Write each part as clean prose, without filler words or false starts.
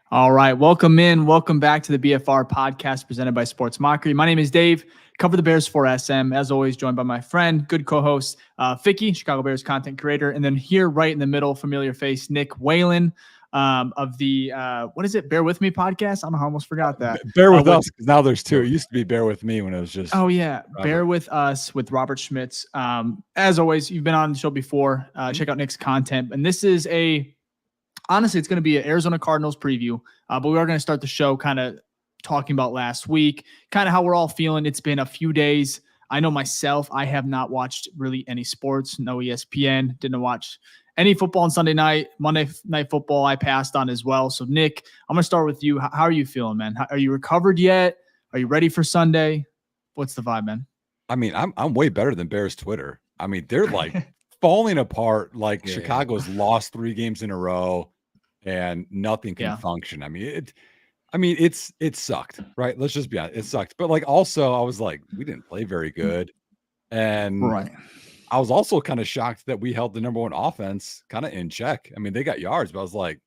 All right. Welcome in. Welcome back to the BFR Podcast presented by Sports Mockery. My name is Dave. Cover the Bears for SM. As always, joined by my friend, good co-host, Ficky, Chicago Bears content creator. And then here right in the middle, familiar face, Nick Whalen of the, what is it? Bear With Me podcast? I almost forgot that. Bear with us, because now there's two. It used to be Bear With Me when it was just. Oh, yeah. Robert. Bear With Us with Robert Schmitz. As always, you've been on the show before. Check out Nick's content. And this is honestly, it's going to be an Arizona Cardinals preview, but we are going to start the show kind of talking about last week, kind of how we're all feeling. It's been a few days. I know myself, I have not watched really any sports, no ESPN, didn't watch any football on Sunday night, Monday Night Football I passed on as well. So, Nick, I'm going to start with you. How are you feeling, man? Are you recovered yet? Are you ready for Sunday? What's the vibe, man? I mean, I'm way better than Bears Twitter. I mean, they're like falling apart. Like Chicago's lost 3 games in a row. And nothing can function. I mean, it sucked, right? Let's just be honest. It sucked. But like, also I was like, we didn't play very good. And I was also kind of shocked that we held the number 1 offense kind of in check. I mean, they got yards, but I was like,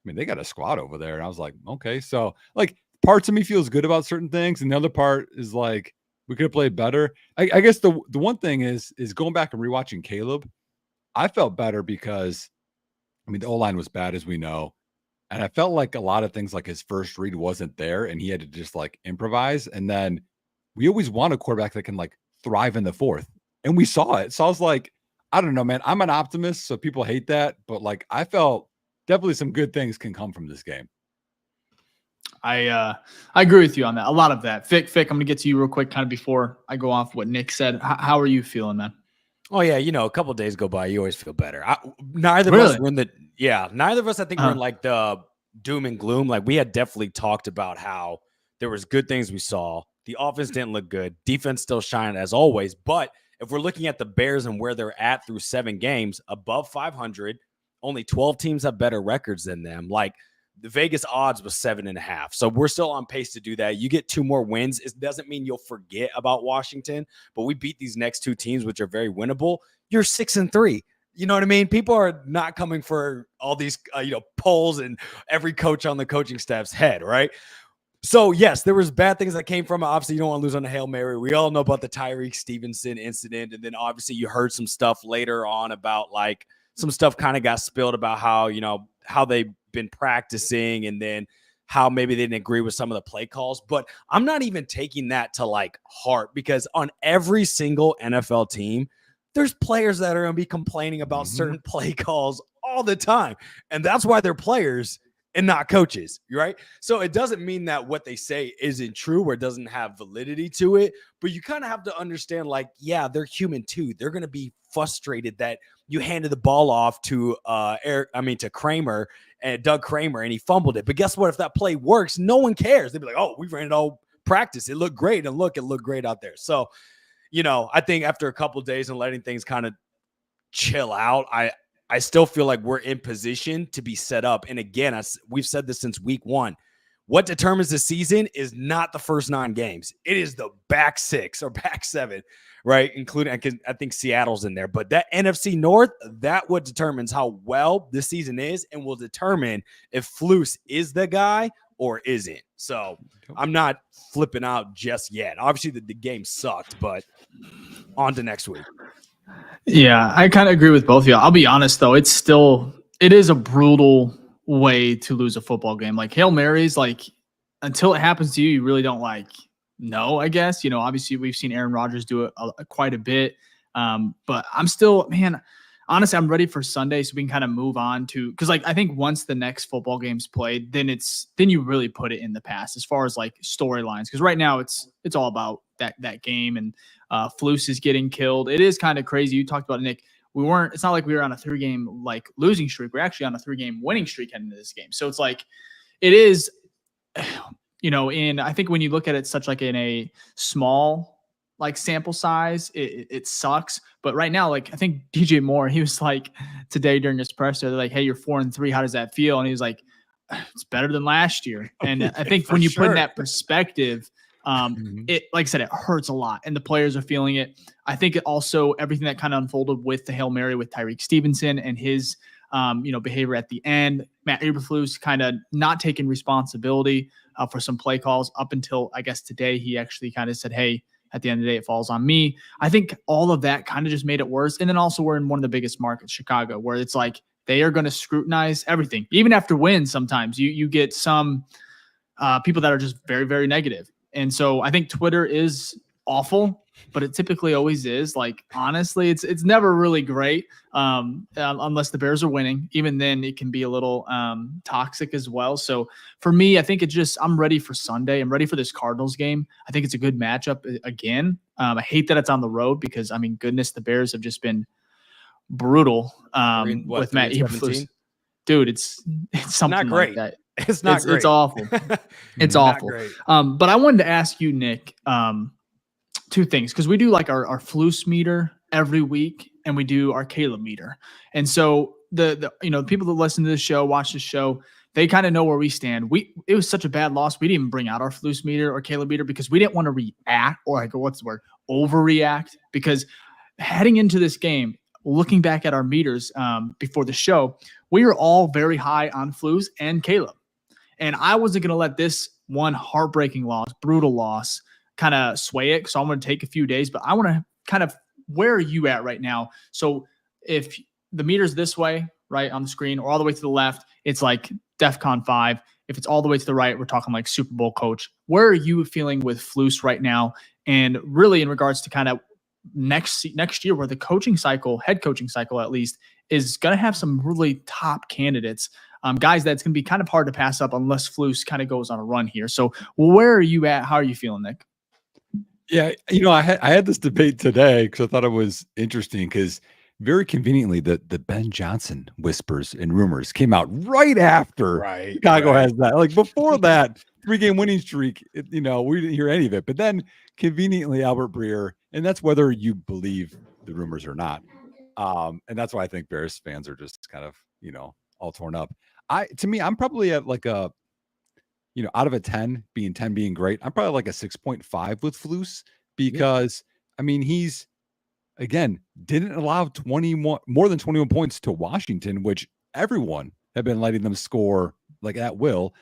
they got a squad over there. And I was like, okay. So like parts of me feels good about certain things. And the other part is like, we could have played better. I guess the one thing is going back and rewatching Caleb. I felt better because the O-line was bad, as we know. And I felt like a lot of things, like his first read wasn't there and he had to just like improvise. And then we always want a quarterback that can like thrive in the fourth. And we saw it. So I was like, I don't know, man, I'm an optimist. So people hate that. But like, I felt definitely some good things can come from this game. I agree with you on that. A lot of that. Fick, I'm going to get to you real quick, kind of before I go off what Nick said. How are you feeling, man? Oh yeah, a couple of days go by, you always feel better. Neither of us were neither of us, I think, were in like the doom and gloom. Like we had definitely talked about how there was good things we saw. The offense didn't look good. Defense still shining as always. But if we're looking at the Bears and where they're at through 7 games, above 500, only 12 teams have better records than them. Like the Vegas odds was 7.5. So we're still on pace to do that. You get 2 more wins. It doesn't mean you'll forget about Washington, but we beat these next 2 teams, which are very winnable. You're 6-3. You know what I mean? People are not coming for all these, polls and every coach on the coaching staff's head, right? So yes, there was bad things that came from it. Obviously, you don't want to lose on the Hail Mary. We all know about the Tyreek Stevenson incident. And then obviously you heard some stuff later on about like some stuff kind of got spilled about how they've been practicing and then how maybe they didn't agree with some of the play calls. But I'm not even taking that to like heart, because on every single NFL team, there's players that are going to be complaining about certain play calls all the time. And that's why they're players and not coaches, right? So it doesn't mean that what they say isn't true or doesn't have validity to it, but you kind of have to understand, like, yeah, they're human too. They're going to be frustrated that you handed the ball off to Kramer and Doug Kramer, and he fumbled it. But guess what? If that play works, no one cares. They'd be like, oh, we ran it all practice. It looked great. And look, it looked great out there. So, I think after a couple of days and letting things kind of chill out, I still feel like we're in position to be set up. And again, we've said this since week 1. What determines the season is not the first 9 games. It is the back 6 or back 7, right? Including, I think Seattle's in there. But that NFC North, that what determines how well this season is and will determine if Flus is the guy or isn't. So I'm not flipping out just yet. Obviously, the game sucked, but on to next week. Yeah, I kind of agree with both of you. I'll be honest, though. It is a brutal way to lose a football game. Like Hail Marys, like until it happens to you, you really don't know, I guess. Obviously we've seen Aaron Rodgers do it quite a bit. But I'm still, man, honestly, I'm ready for Sunday so we can kind of move on to, because like I think once the next football game's played, then you really put it in the past as far as like storylines. Because right now it's all about that game, and Flus is getting killed. It is kind of crazy. You talked about it, Nick. It's not like we were on a 3-game like losing streak. We're actually on a 3-game winning streak heading into this game. So it's like, it is, I think when you look at it such like in a small like sample size, it sucks. But right now, like I think DJ Moore, he was like today during his presser, they're like, hey, you're 4-3. How does that feel? And he was like, it's better than last year. And I think when you put in that perspective, it, like I said, it hurts a lot and the players are feeling it. I think it also, everything that kind of unfolded with the Hail Mary with Tyreek Stevenson and his behavior at the end. Matt Eberflus kind of not taking responsibility for some play calls up until, I guess, today. He actually kind of said, hey, at the end of the day, it falls on me. I think all of that kind of just made it worse. And then also we're in one of the biggest markets, Chicago, where it's like they are going to scrutinize everything. Even after wins, sometimes you get some people that are just very, very negative. And so I think Twitter is awful, but it typically always is. Like, honestly, it's never really great unless the Bears are winning. Even then, it can be a little toxic as well. So for me, I think I'm ready for Sunday. I'm ready for this Cardinals game. I think it's a good matchup again. I hate that it's on the road because, I mean, goodness, the Bears have just been brutal with Matt Eberflus. Dude, it's something not great. like that. It's not great. It's awful. It's awful. Great. But I wanted to ask you, Nick, two things, because we do like our Flus meter every week and we do our Caleb meter. And so the people that listen to this show, watch the show, they kind of know where we stand. It was such a bad loss. We didn't even bring out our Flus meter or Caleb meter because we didn't want to react or overreact, because heading into this game, looking back at our meters before the show, we were all very high on Flus and Caleb. And I wasn't going to let this one heartbreaking loss, brutal loss, kind of sway it. So I'm going to take a few days, but I want to kind of, where are you at right now? So if the meter's this way, right on the screen, or all the way to the left, it's like DEFCON 5. If it's all the way to the right, we're talking like Super Bowl coach. Where are you feeling with Flus right now? And really in regards to kind of next year, where the coaching cycle, head coaching cycle at least, is going to have some really top candidates, guys that's going to be kind of hard to pass up unless Flus kind of goes on a run here. So where are you at? How are you feeling, Nick? Yeah, I had this debate today because I thought it was interesting, because very conveniently the Ben Johnson whispers and rumors came out right after Chicago has that. Like before that 3-game winning streak, we didn't hear any of it. But then conveniently Albert Breer, and that's whether you believe the rumors or not. And that's why I think Bears fans are just kind of, all torn up. To me, I'm probably at like a, out of a 10 being great, I'm probably like a 6.5 with Flus, because I mean, he's, again, didn't allow more than 21 points to Washington, which everyone had been letting them score like at will.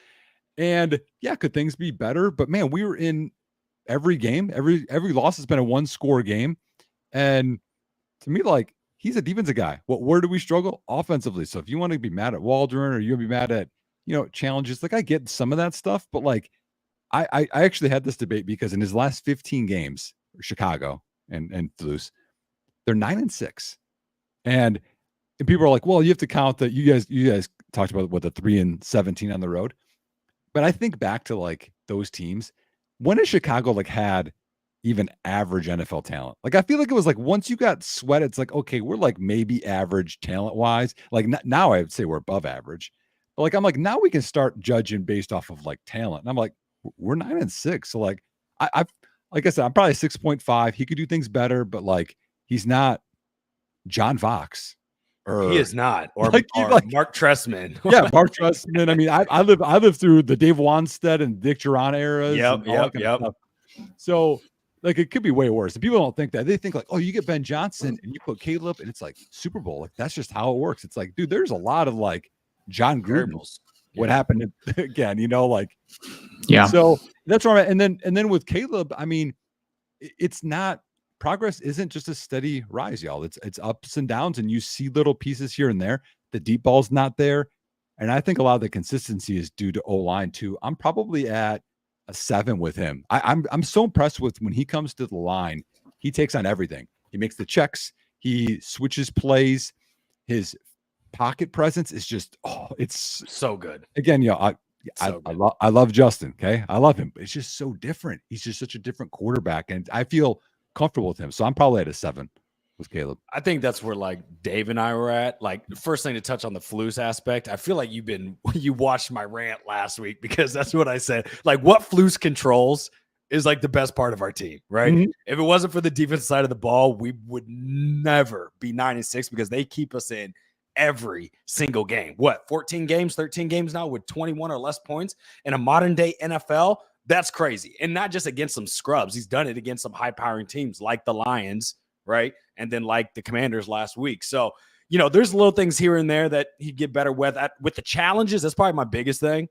And yeah, could things be better? But man, we were in every game. Every loss has been a 1-score game. And to me, like, he's a defensive guy. Where do we struggle? Offensively. So if you want to be mad at Waldron, or you want to be mad at, challenges, like I get some of that stuff, but like I actually had this debate because in his last 15 games, Chicago and Flus, they're 9-6. And people are like, well, you have to count that you guys talked about the 3-17 on the road. But I think back to like those teams, when has Chicago like had even average NFL talent? Like, I feel like it was like once you got Sweat, it's like, okay, we're like maybe average talent wise. Like now I would say we're above average. But like, I'm like, now we can start judging based off of like talent. And I'm like, we're 9-6. So like, I've like I said, I'm probably 6.5. He could do things better, but like, he's not John Vox. He is not, or Mark Trestman. Yeah, Mark Trestman. I mean, I lived through the Dave Wanstead and Dick Geron eras. Yep. So like, it could be way worse. And people don't think that. They think like, oh, you get Ben Johnson and you put Caleb, and it's like Super Bowl. Like, that's just how it works. It's like, dude, there's a lot of like John Gruden. What happened again? Like, yeah. So that's where I'm at. And then with Caleb, I mean, it's not. Progress isn't just a steady rise, y'all. It's ups and downs, and you see little pieces here and there. The deep ball's not there. And I think a lot of the consistency is due to O-line too. I'm probably at a 7 with him. I'm so impressed with when he comes to the line, he takes on everything. He makes the checks, he switches plays, his pocket presence is just, it's so good. Again, I love Justin. Okay. I love him, but it's just so different. He's just such a different quarterback. And I feel comfortable with him. So I'm probably at a 7 with Caleb. I think that's where like Dave and I were at. Like, the first thing to touch on the Flus aspect, I feel like you watched my rant last week, because that's what I said. Like, what Flus controls is like the best part of our team, right? Mm-hmm. If it wasn't for the defense side of the ball, we would never be 9-6, because they keep us in every single game. 14 games, 13 games now with 21 or less points in a modern day NFL. That's crazy. And not just against some scrubs. He's done it against some high-powering teams like the Lions, right? And then like the Commanders last week. So there's little things here and there that he'd get better with. With the challenges, that's probably my biggest thing.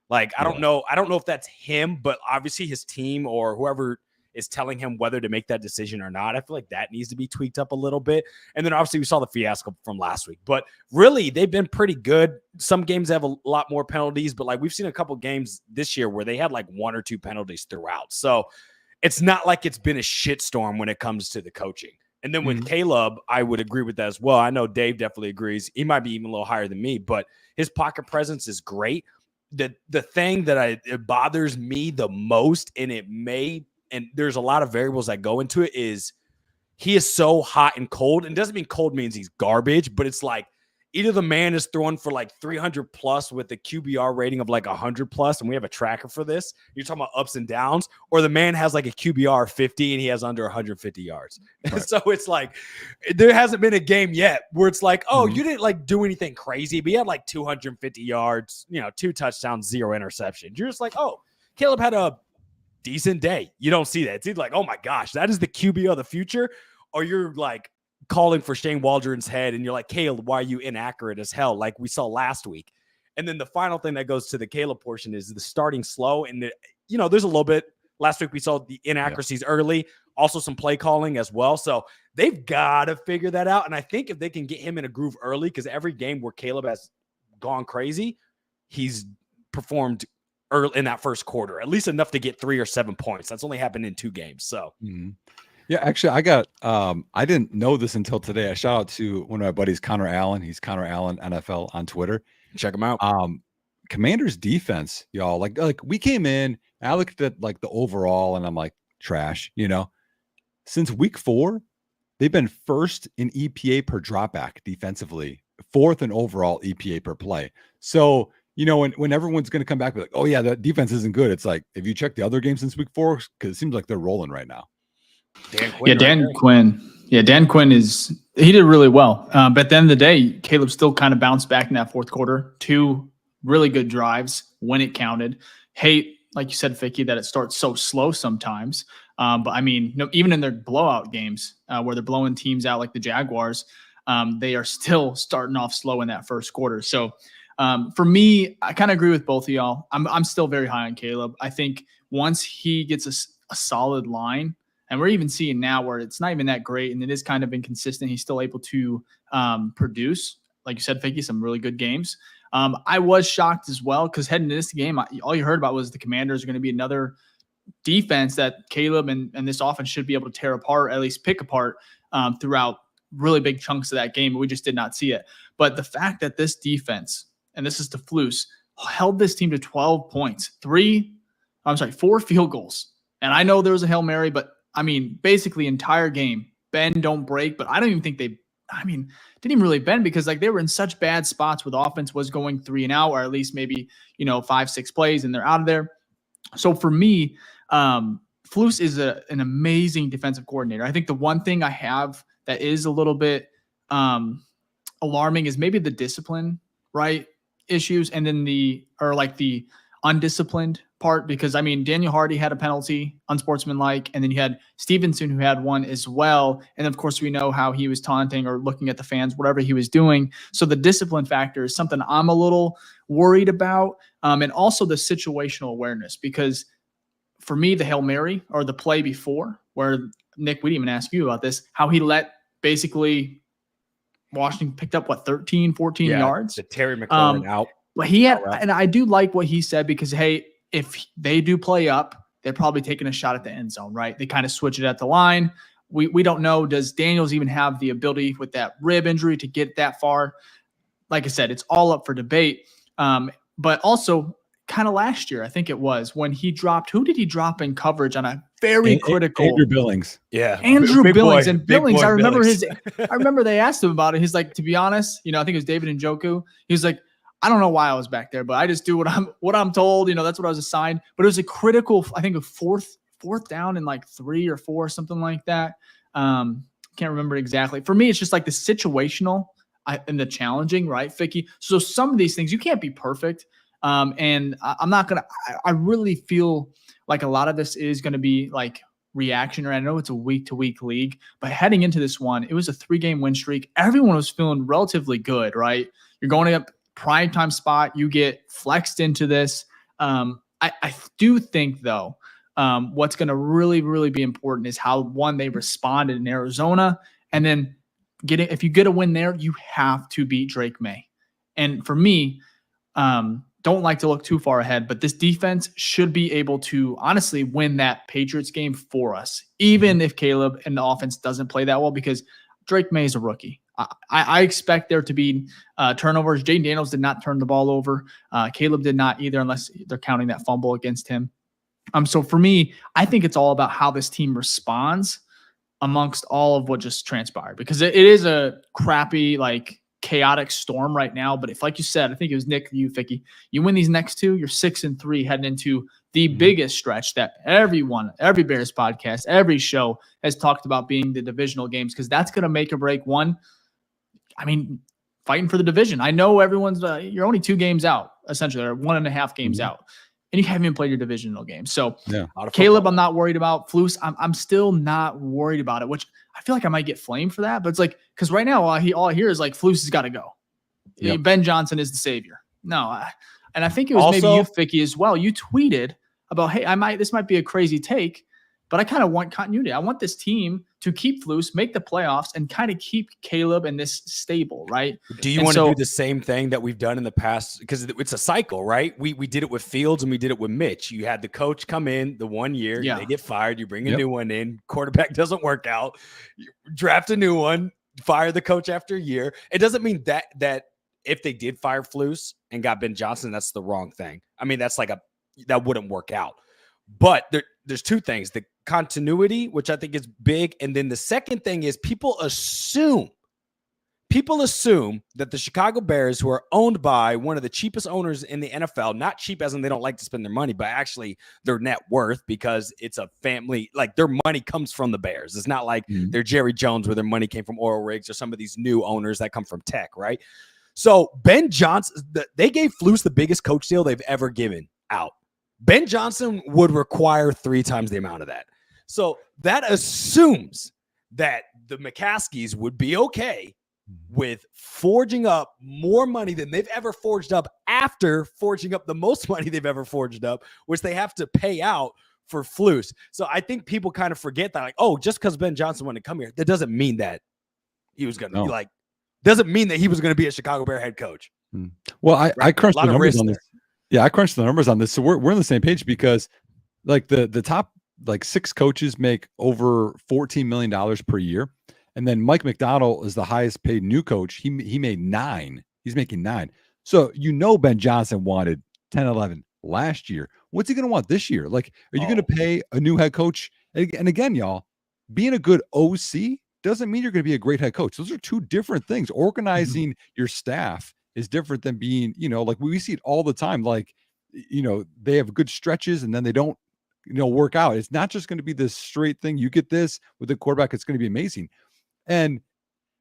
Like, I don't know if that's him, but obviously his team or whoever is telling him whether to make that decision or not. I feel like that needs to be tweaked up a little bit. And then obviously we saw the fiasco from last week, but really they've been pretty good. Some games have a lot more penalties, but like we've seen a couple games this year where they had like 1 or 2 penalties throughout. So it's not like it's been a shitstorm when it comes to the coaching. And then with Caleb, I would agree with that as well. I know Dave definitely agrees. He might be even a little higher than me, but his pocket presence is great. The thing that it bothers me the most, and there's a lot of variables that go into it, is he is so hot and cold. And it doesn't mean cold means he's garbage, but it's like either the man is throwing for like 300 plus with a QBR rating of like 100 plus, and we have a tracker for this. You're talking about ups and downs, or the man has like a QBR 50 and he has under 150 yards. Right. So it's like there hasn't been a game yet where it's like, oh, you didn't like do anything crazy, but he had like 250 yards, 2 touchdowns, 0 interceptions. You're just like, oh, Caleb had a decent day. You don't see that. It's either like, oh my gosh, that is the QB of the future, or you're like calling for Shane Waldron's head and you're like, Caleb, why are you inaccurate as hell, like we saw last week? And then the final thing that goes to the Caleb portion is the starting slow. And there's a little bit last week we saw the inaccuracies early, also some play calling as well. So they've got to figure that out. And I think if they can get him in a groove early, because every game where Caleb has gone crazy, he's performed early in that first quarter, at least enough to get 3 or 7 points. That's only happened in 2 games. So, yeah, actually, I got, I didn't know this until today. I shout out to one of my buddies, Connor Allen. He's Connor Allen NFL on Twitter. Check him out. Commanders defense, y'all, like we came in, I looked at like the overall and I'm like, trash, since week 4, they've been first in EPA per dropback defensively, 4th in overall EPA per play. So, when everyone's going to come back and be like, oh yeah, that defense isn't good. It's like, if you check the other games since week 4, because it seems like they're rolling right now. Dan Quinn. Yeah, Dan Quinn he did really well. But at the end of the day, Caleb still kind of bounced back in that fourth quarter. 2 really good drives when it counted. Hate, like you said, Ficky, that it starts so slow sometimes. But I mean, even in their blowout games where they're blowing teams out like the Jaguars, they are still starting off slow in that first quarter. So for me, I kind of agree with both of y'all. I'm still very high on Caleb. I think once he gets a solid line, and we're even seeing now where it's not even that great and it is kind of inconsistent, he's still able to produce, like you said, Ficky, some really good games. I was shocked as well because heading into this game, all you heard about was the Commanders are going to be another defense that Caleb and this offense should be able to tear apart, at least pick apart throughout really big chunks of that game. But we just did not see it. But the fact that this defense, and this is to Flus, held this team to 12 points, 4 field goals. And I know there was a Hail Mary, but I mean, basically entire game, bend, don't break. But I don't even think didn't even really bend because like they were in such bad spots where the offense was going 3 and out, or at least maybe, 5-6 plays and they're out of there. So for me, Flus is an amazing defensive coordinator. I think the one thing I have that is a little bit alarming is maybe the discipline, right? Issues, and then the undisciplined part, because I mean, Daniel Hardy had a penalty, unsportsmanlike, and then you had Stevenson who had one as well. And of course, we know how he was taunting or looking at the fans, whatever he was doing. So the discipline factor is something I'm a little worried about. And also the situational awareness, because for me, the Hail Mary or the play before where Nick, we didn't even ask you about this, how he let basically Washington picked up 13, 14 yards. The Terry McLaurin out. But he had, and I do like what he said, because, hey, if they do play up, they're probably taking a shot at the end zone, right? They kind of switch it at the line. We don't know. Does Daniels even have the ability with that rib injury to get that far? Like I said, it's all up for debate. But also kind of last year, I think it was when he dropped, who did he drop in coverage on a very critical? Andrew Billings. Yeah. Andrew Billings. Boy, and Billings, I remember Billings. I remember they asked him about it. He's like, to be honest, I think it was David Njoku. He was like, I don't know why I was back there, but I just do what I'm told. That's what I was assigned. But it was a critical, I think, a fourth down in like 3 or 4, something like that. Can't remember exactly. For me, it's just like the situational and the challenging, right, Ficky? So some of these things you can't be perfect. And I'm not gonna. I really feel like a lot of this is going to be like reaction, or I know it's a week-to-week league, but heading into this one, it was a 3-game win streak. Everyone was feeling relatively good, right? You're going up primetime spot. You get flexed into this. I do think, though, what's going to really, really be important is how, one, they responded in Arizona, and then if you get a win there, you have to beat Drake May. And for me, don't like to look too far ahead, but this defense should be able to honestly win that Patriots game for us, even if Caleb and the offense doesn't play that well, because Drake May is a rookie. I expect there to be turnovers. Jaden Daniels did not turn the ball over. Caleb did not either, unless they're counting that fumble against him. So for me, I think it's all about how this team responds amongst all of what just transpired, because it is a crappy, chaotic storm right now. But if, like you said, I think it was Nick, you, Ficky, you win these next two, you're 6-3 heading into the biggest stretch that every Bears podcast, every show has talked about being the divisional games, because that's going to make or break one. I mean, fighting for the division. I know everyone's, you're only 2 games out, essentially, or 1.5 games out, and you haven't even played your divisional game. So Caleb, I'm not worried about. Flus, I'm still not worried about it, which I feel like I might get flamed for that. But it's because right now, all I hear is Flus has got to go. Yep. Ben Johnson is the savior. No, and I think it was also, maybe you, Ficky, as well. You tweeted about, hey, this might be a crazy take, but I kind of want continuity. I want this team to keep Flus, make the playoffs, and kind of keep Caleb and this stable, right? Do you want to do the same thing that we've done in the past? Because it's a cycle, right? We did it with Fields and we did it with Mitch. You had the coach come in the 1 year, they get fired, you bring a new one in, quarterback doesn't work out, you draft a new one, fire the coach after a year. It doesn't mean that if they did fire Flus and got Ben Johnson, that's the wrong thing. I mean, that's that wouldn't work out. But there's 2 things: the continuity, which I think is big, and then the second thing is people assume that the Chicago Bears, who are owned by one of the cheapest owners in the NFL, not cheap as in they don't like to spend their money, but actually their net worth, because it's a family, their money comes from the Bears. It's not like they're Jerry Jones where their money came from oil rigs or some of these new owners that come from tech, right? So Ben Johnson, they gave Flus the biggest coach deal they've ever given out. Ben Johnson would require 3 times the amount of that. So that assumes that the McCaskies would be okay with forging up more money than they've ever forged up after forging up the most money they've ever forged up, which they have to pay out for Flus. So I think people kind of forget that, just because Ben Johnson wanted to come here, that doesn't mean that he was going to doesn't mean that he was going to be a Chicago Bear head coach. Well, I crunched the numbers on this. Yeah, I crunched the numbers on this. So we're on the same page, because the top 6 coaches make over $14 million per year. And then Mike McDonald is the highest paid new coach. He made 9. He's making 9. So Ben Johnson wanted 10, 11 last year. What's he going to want this year? Are you going to pay a new head coach? And again, y'all, being a good OC doesn't mean you're going to be a great head coach. Those are 2 different things. Organizing your staff is different than being, we see it all the time. They have good stretches and then they don't, work out. It's not just going to be this straight thing. You get this with the quarterback, it's going to be amazing. And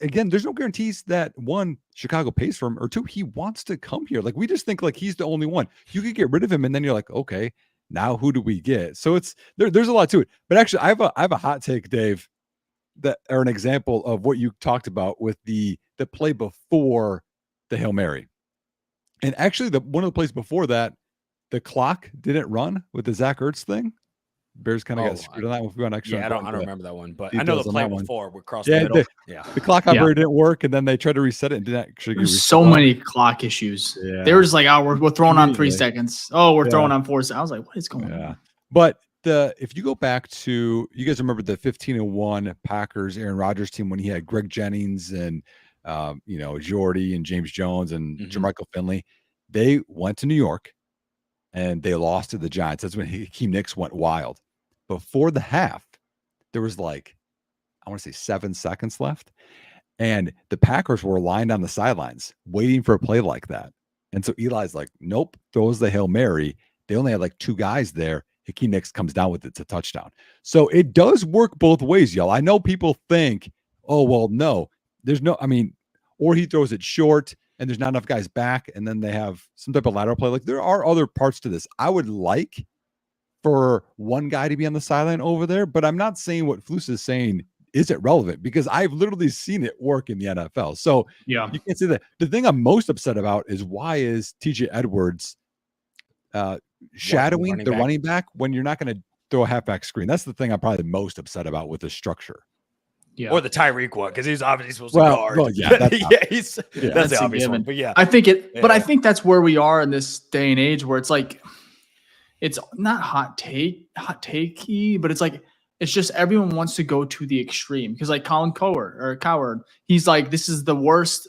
again, there's no guarantees that 1, Chicago pays for him, or 2, he wants to come here. We just think he's the only one. You could get rid of him, and then you're like, okay, now who do we get? So it's there's a lot to it. But actually, I have a hot take, Dave, or an example of what you talked about with the play before the Hail Mary. And actually, one of the plays before that, the clock didn't run with the Zach Ertz thing. Bears kind of got screwed on that one. We went extra. Yeah, I don't remember that one, but I know the play before we crossed the middle. The clock operator didn't work, and then they tried to reset it and didn't actually. There's so many clock issues. Yeah. They were just we're throwing on 3 seconds. Oh, we're throwing on 4 seconds. I was like, what is going on? But if you go back to, you guys remember the 15-1 Packers Aaron Rodgers team when he had Greg Jennings and Jordy and James Jones and Jermichael Finley. They went to New York and they lost to the Giants. That's when Hakeem Nicks went wild. Before the half, there was I want to say 7 seconds left. And the Packers were lined on the sidelines waiting for a play like that. And so Eli's like, nope, throws the Hail Mary. They only had 2 guys there. Hakeem Nicks comes down with it to touchdown. So it does work both ways, y'all. I know people think, oh, well, no, there's no, or he throws it short and there's not enough guys back. And then they have some type of lateral play. There are other parts to this. I would like for one guy to be on the sideline over there, but I'm not saying what Flus is saying isn't relevant because I've literally seen it work in the NFL. So yeah, you can't say that. The thing I'm most upset about is why is TJ Edwards shadowing the running back when you're not going to throw a halfback screen? That's the thing I'm probably most upset about with the structure. Yeah. Or the Tyreek one, because he's obviously supposed to guard. Well, yeah, that's that's the obvious one. But yeah, I think but I think that's where we are in this day and age where it's like, it's not hot takey, but it's like, it's just everyone wants to go to the extreme because like Colin Cowherd, he's like, this is the worst,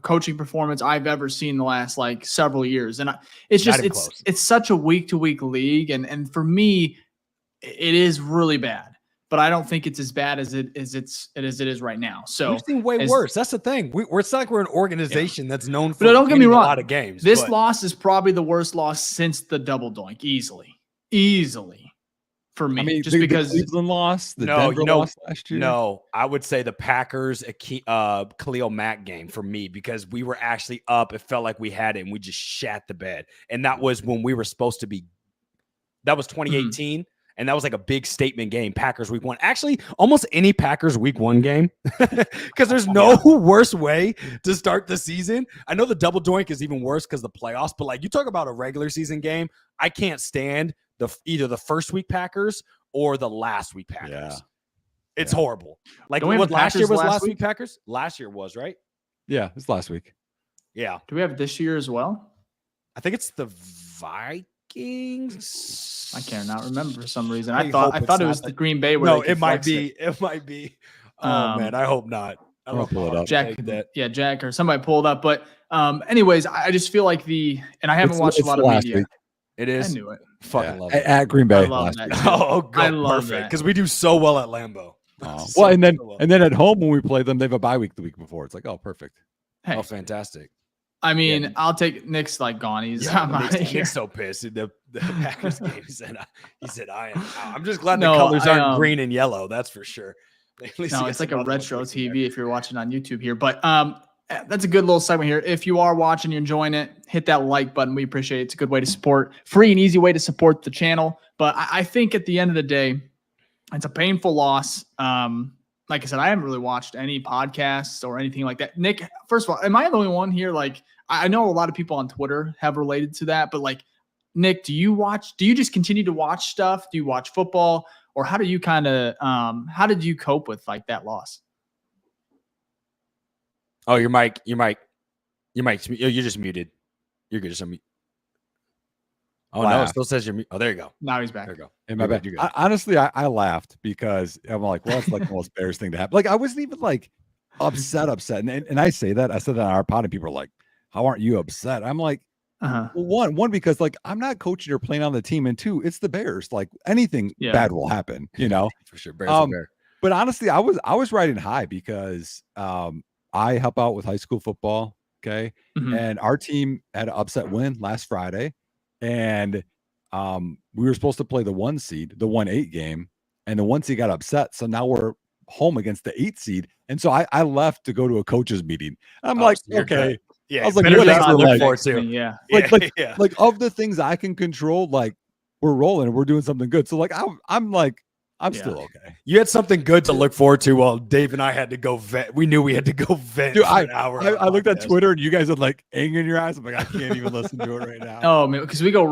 coaching performance I've ever seen in the last like several years, and it's just it's such a week to week league, and for me, it is really bad. But I don't think it's as bad as it is right now. So we've seen way worse. That's the thing. It's not like we're an organization that's known for don't get me wrong, a lot of games. This loss is probably the worst loss since the double doink, easily for me. I mean, just because the Cleveland lost, Denver lost last year. No, I would say the Packers Khalil Mack game for me because we were actually up. It felt like we had it, and we just shat the bed. And that was when we were supposed to be. That was 2018. And that was like a big statement game, Packers week 1. Actually, almost any Packers week 1 game, because there's no worse way to start the season. I know the double doink is even worse because the playoffs, but like you talk about a regular season game, I can't stand either the first week Packers or the last week Packers. Yeah. It's horrible. Like what last year was last week Packers? Last year was, right? Yeah, it's last week. Yeah. Do we have this year as well? I think it's the Vikings. I cannot remember for some reason. I thought it was the Green Bay. No, it might be. It might be. Oh man, I hope not. I'll pull it up. Jack or somebody pull it up. But anyways, I just feel like and I haven't watched a lot of media. Week. It is. I knew it. Fucking love it. At Green Bay. I love that. Oh, God, I love perfect. Because we do so well at Lambeau. Well, and then at home when we play them, they have a bye week the week before. It's like, oh, perfect. Hey. Oh, fantastic. I mean, I'll take Nick's like gone. Nick's so pissed. The Packers game, he said, I'm just glad the colors aren't green and yellow. That's for sure. No, it's like a retro TV if you're watching on YouTube here. But that's a good little segment here. If you are watching, you're enjoying it, hit that like button. We appreciate it. It's a good way to support, free and easy way to support the channel. But I think at the end of the day, it's a painful loss. Like I said, I haven't really watched any podcasts or anything like that. Nick, first of all, am I the only one here? Like, I know a lot of people on Twitter have related to that, but like, Nick, do you just continue to watch stuff? Do you watch football, or how do you how did you cope with like that loss? Oh, your mic, you're just muted. You're good. Just unmute. Oh, wow. No, it still says you're. Oh, there you go. Now he's back. There you go. In my bad. Honestly, I laughed because I'm like, well, that's like the most Bears thing to happen. Like, I wasn't even like upset. And I say that. I said that on our pod, and people are like, how aren't you upset? I'm like, well, one, because like I'm not coaching or playing on the team. And 2, it's the Bears. Like anything bad will happen, For sure. Bears are Bears. But honestly, I was riding high because I help out with high school football. Okay. Mm-hmm. And our team had an upset win last Friday. And we were supposed to play the 1 seed, the 1-8 game, and the 1 seed got upset. So now we're home against the 8 seed. And so I left to go to a coaches meeting. I'm like, okay. Yeah. I was like, what else to look forward to? Yeah. Like of the things I can control, like we're rolling and we're doing something good. So like I'm still okay. You had something good to look forward to while Dave and I had to go vent. We knew we had to go vent. Dude, for an hour. I looked at Twitter and you guys had like anger in your eyes. I'm like, I can't even listen to it right now. Oh man, because we go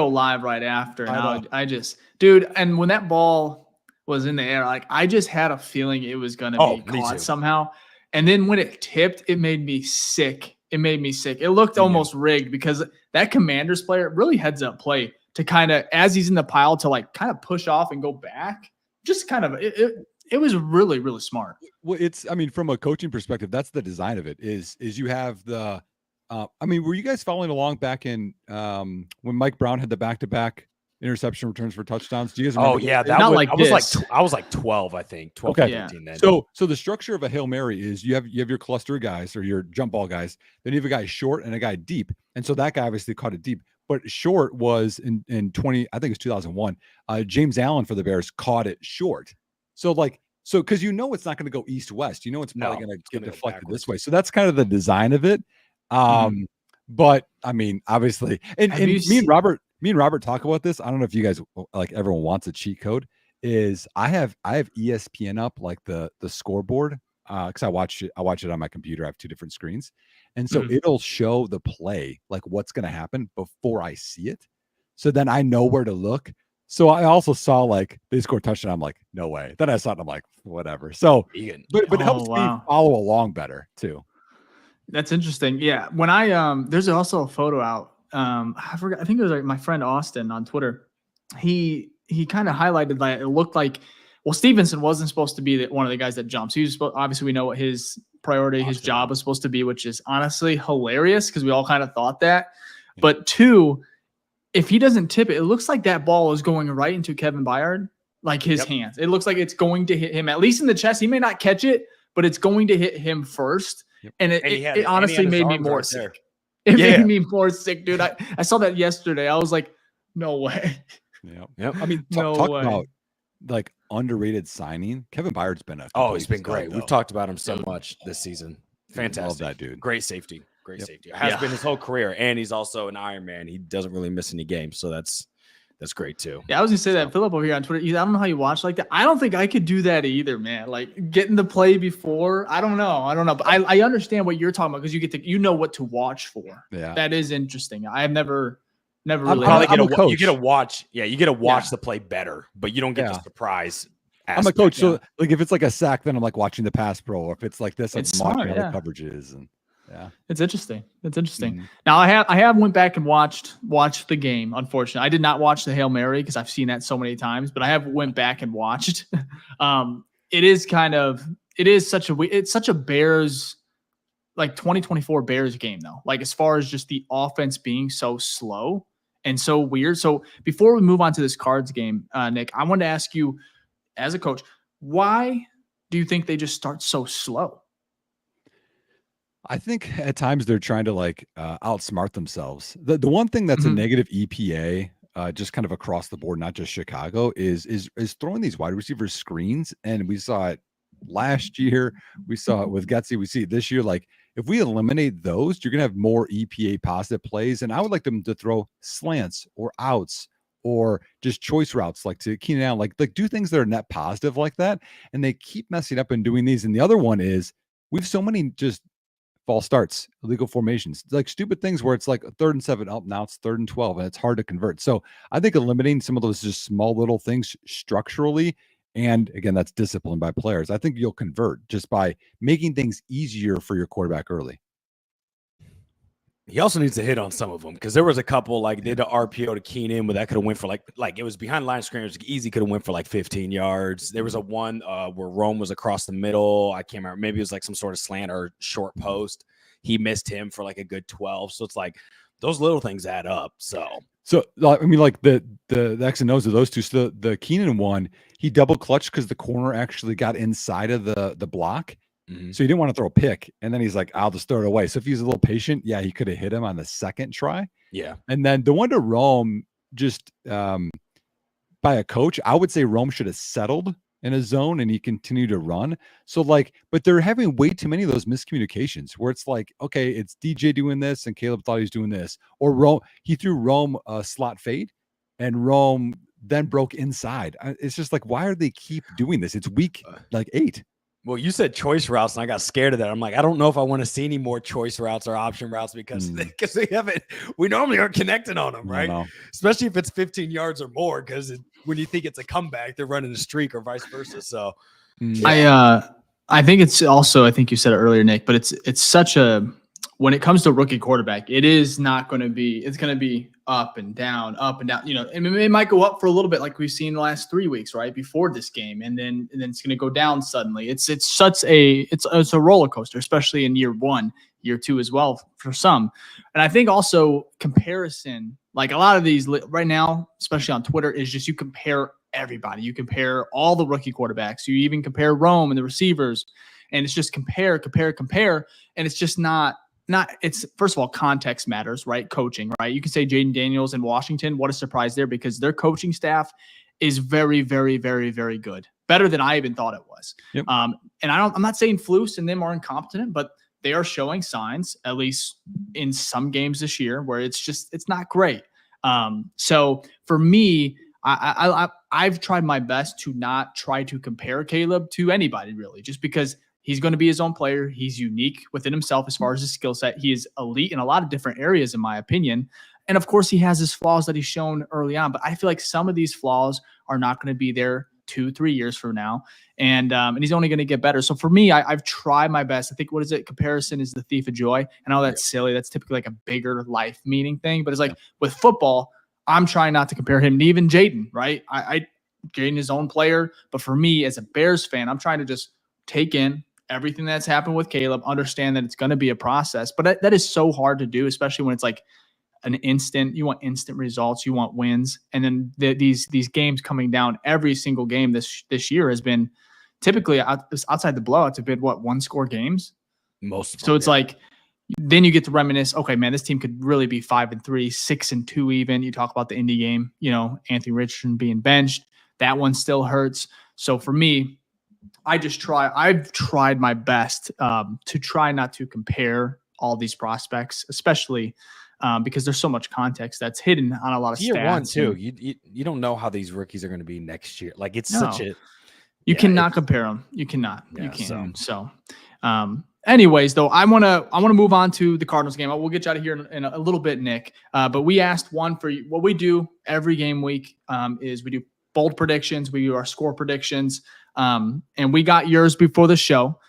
live right after. And I just, dude, and when that ball was in the air, like I just had a feeling it was gonna be caught somehow. And then when it tipped, it made me sick. It looked almost rigged because that Commanders player really heads up play to kind of, as he's in the pile, to like kind of push off and go back. Just kind of, it was really, really smart. Well, from a coaching perspective, that's the design of it is you have the, were you guys following along back in when Mike Brown had the back-to-back interception returns for touchdowns? Do you guys remember? Oh yeah, I was like 12, I think. 12, okay. 15 then. So the structure of a Hail Mary is you have your cluster of guys or your jump ball guys. Then you have a guy short and a guy deep. And so that guy obviously caught it deep. But short was in 2001. James Allen for the Bears caught it short. So because it's not going to go east-west. It's probably going to get deflected this way. So that's kind of the design of it. But I mean, obviously, and me and Robert Me and Robert talk about this. I don't know if you guys like everyone wants a cheat code. Is I have ESPN up like the scoreboard because I watch it on my computer. I have 2 different screens, and so it'll show the play like what's going to happen before I see it. So then I know where to look. So I also saw like they scored a touchdown. I'm like, no way. Then I saw it. I'm like, whatever. So, but it helps me follow along better too. That's interesting. Yeah. When I there's also a photo out. I forgot. I think it was like my friend Austin on Twitter. He kind of highlighted that it looked like, well, Stevenson wasn't supposed to be one of the guys that jumps. He was obviously we know what his priority, his job was supposed to be, which is honestly hilarious because we all kind of thought that. Yeah. But 2, if he doesn't tip it, it looks like that ball is going right into Kevin Byard, like his hands. It looks like it's going to hit him, at least in the chest. He may not catch it, but it's going to hit him first. Yep. And it honestly made me more sick. It made me more sick, dude. I saw that yesterday. I was like, no way. Yep. I mean, talk about like underrated signing. Kevin Byard's been he's been great. We've talked about him so much this season. Fantastic. Love that dude. Great safety. Safety. Has been his whole career, and he's also an Iron Man. He doesn't really miss any games, so that's great too. Yeah, I was gonna say that Philip over here on Twitter. I don't know how you watch like that. I don't think I could do that either, man. Like getting the play before. I don't know. But I understand what you're talking about because you know what to watch for. Yeah, that is interesting. I have never really. You get to watch. Yeah, you get to watch the play better, but you don't get the surprise. I'm a coach, so like if it's like a sack, then I'm like watching the pass pro. Or if it's like this, I'm watching other coverages and. Yeah, it's interesting. Mm-hmm. Now I have went back and watched the game. Unfortunately, I did not watch the Hail Mary because I've seen that so many times. But I have went back and watched. It's such a Bears like 2024 Bears game though. Like as far as just the offense being so slow and so weird. So before we move on to this Cards game, Nick, I wanted to ask you as a coach, why do you think they just start so slow? I think at times they're trying to like outsmart themselves. The one thing that's a negative EPA, just kind of across the board, not just Chicago, is throwing these wide receiver screens. And we saw it last year. We saw it with Getsy. We see it this year. Like if we eliminate those, you're gonna have more EPA positive plays. And I would like them to throw slants or outs or just choice routes, like to Keenan Allen, like do things that are net positive like that. And they keep messing up and doing these. And the other one is we have so many just false starts, illegal formations, like stupid things where it's like 3rd and 7 up, now it's 3rd and 12 and it's hard to convert. So I think eliminating some of those just small little things structurally, and again, that's discipline by players. I think you'll convert just by making things easier for your quarterback early. He also needs to hit on some of them because there was a couple like did the RPO to Keenan where that could have went for like it was behind line of scrimmage, easy could have went for like 15 yards. There was a one where Rome was across the middle. I can't remember. Maybe it was like some sort of slant or short post. He missed him for like a good 12. So it's like those little things add up. So I mean, like the X and O's of those two. So the Keenan one, he double clutched because the corner actually got inside of the block. So he didn't want to throw a pick. And then he's like, I'll just throw it away. So if he's a little patient, he could have hit him on the second try. Yeah. And then the one to Rome, just by a coach, I would say Rome should have settled in a zone and he continued to run. So like, but they're having way too many of those miscommunications where it's like, okay, it's DJ doing this and Caleb thought he was doing this. Or Rome, he threw Rome a slot fade and Rome then broke inside. It's just like, why are they keep doing this? It's week like 8. Well, you said choice routes, and I got scared of that. I'm like, I don't know if I want to see any more choice routes or option routes because they haven't. We normally aren't connecting on them, right? No. Especially if it's 15 yards or more, because when you think it's a comeback, they're running a streak or vice versa. So, I think it's also. I think you said it earlier, Nick, but it's such a. When it comes to rookie quarterback, it is not going to be. It's going to be up and down, up and down. You know, it might go up for a little bit, like we've seen the last 3 weeks, right before this game, and then it's going to go down suddenly. It's a roller coaster, especially in year 1, year 2 as well for some. And I think also comparison, like a lot of these right now, especially on Twitter, is just you compare everybody. You compare all the rookie quarterbacks. You even compare Rome and the receivers, and it's just compare, and it's just not. It's first of all, context matters, right? Coaching, right? You can say Jaden Daniels in Washington. What a surprise there because their coaching staff is very, very, very, very good. Better than I even thought it was. Yep. And I'm not saying Flus and them are incompetent, but they are showing signs, at least in some games this year, where it's not great. So for me, I've tried my best to not try to compare Caleb to anybody really, just because he's going to be his own player. He's unique within himself as far as his skill set. He is elite in a lot of different areas, in my opinion. And of course, he has his flaws that he's shown early on. But I feel like some of these flaws are not going to be there 2-3 years from now. And he's only going to get better. So for me, I've tried my best. I think, what is it? Comparison is the thief of joy. I know that's silly. That's typically like a bigger life meaning thing. But it's like with football, I'm trying not to compare him to even Jaden, right? Jaden is his own player. But for me, as a Bears fan, I'm trying to just take in everything that's happened with Caleb, understand that it's going to be a process. But that is so hard to do, especially when it's like you want instant results, you want wins. And then these games coming down, every single game this year has been typically outside the blowouts have been one score games. Most. So it's like, then you get to reminisce, okay, man, this team could really be 5-3, 6-2 even. You talk about the Indy game, Anthony Richardson being benched. That one still hurts. So for me, I've tried my best to try not to compare all these prospects, especially because there's so much context that's hidden on a lot of year stats. One too. You don't know how these rookies are going to be next year. Like it's such a you cannot compare them. You cannot. Yeah, you can't. So anyways, though, I want to move on to the Cardinals game. We'll get you out of here in a little bit, Nick. But we asked one for what we do every game week is we do bold predictions. We do our score predictions. And we got yours before the show.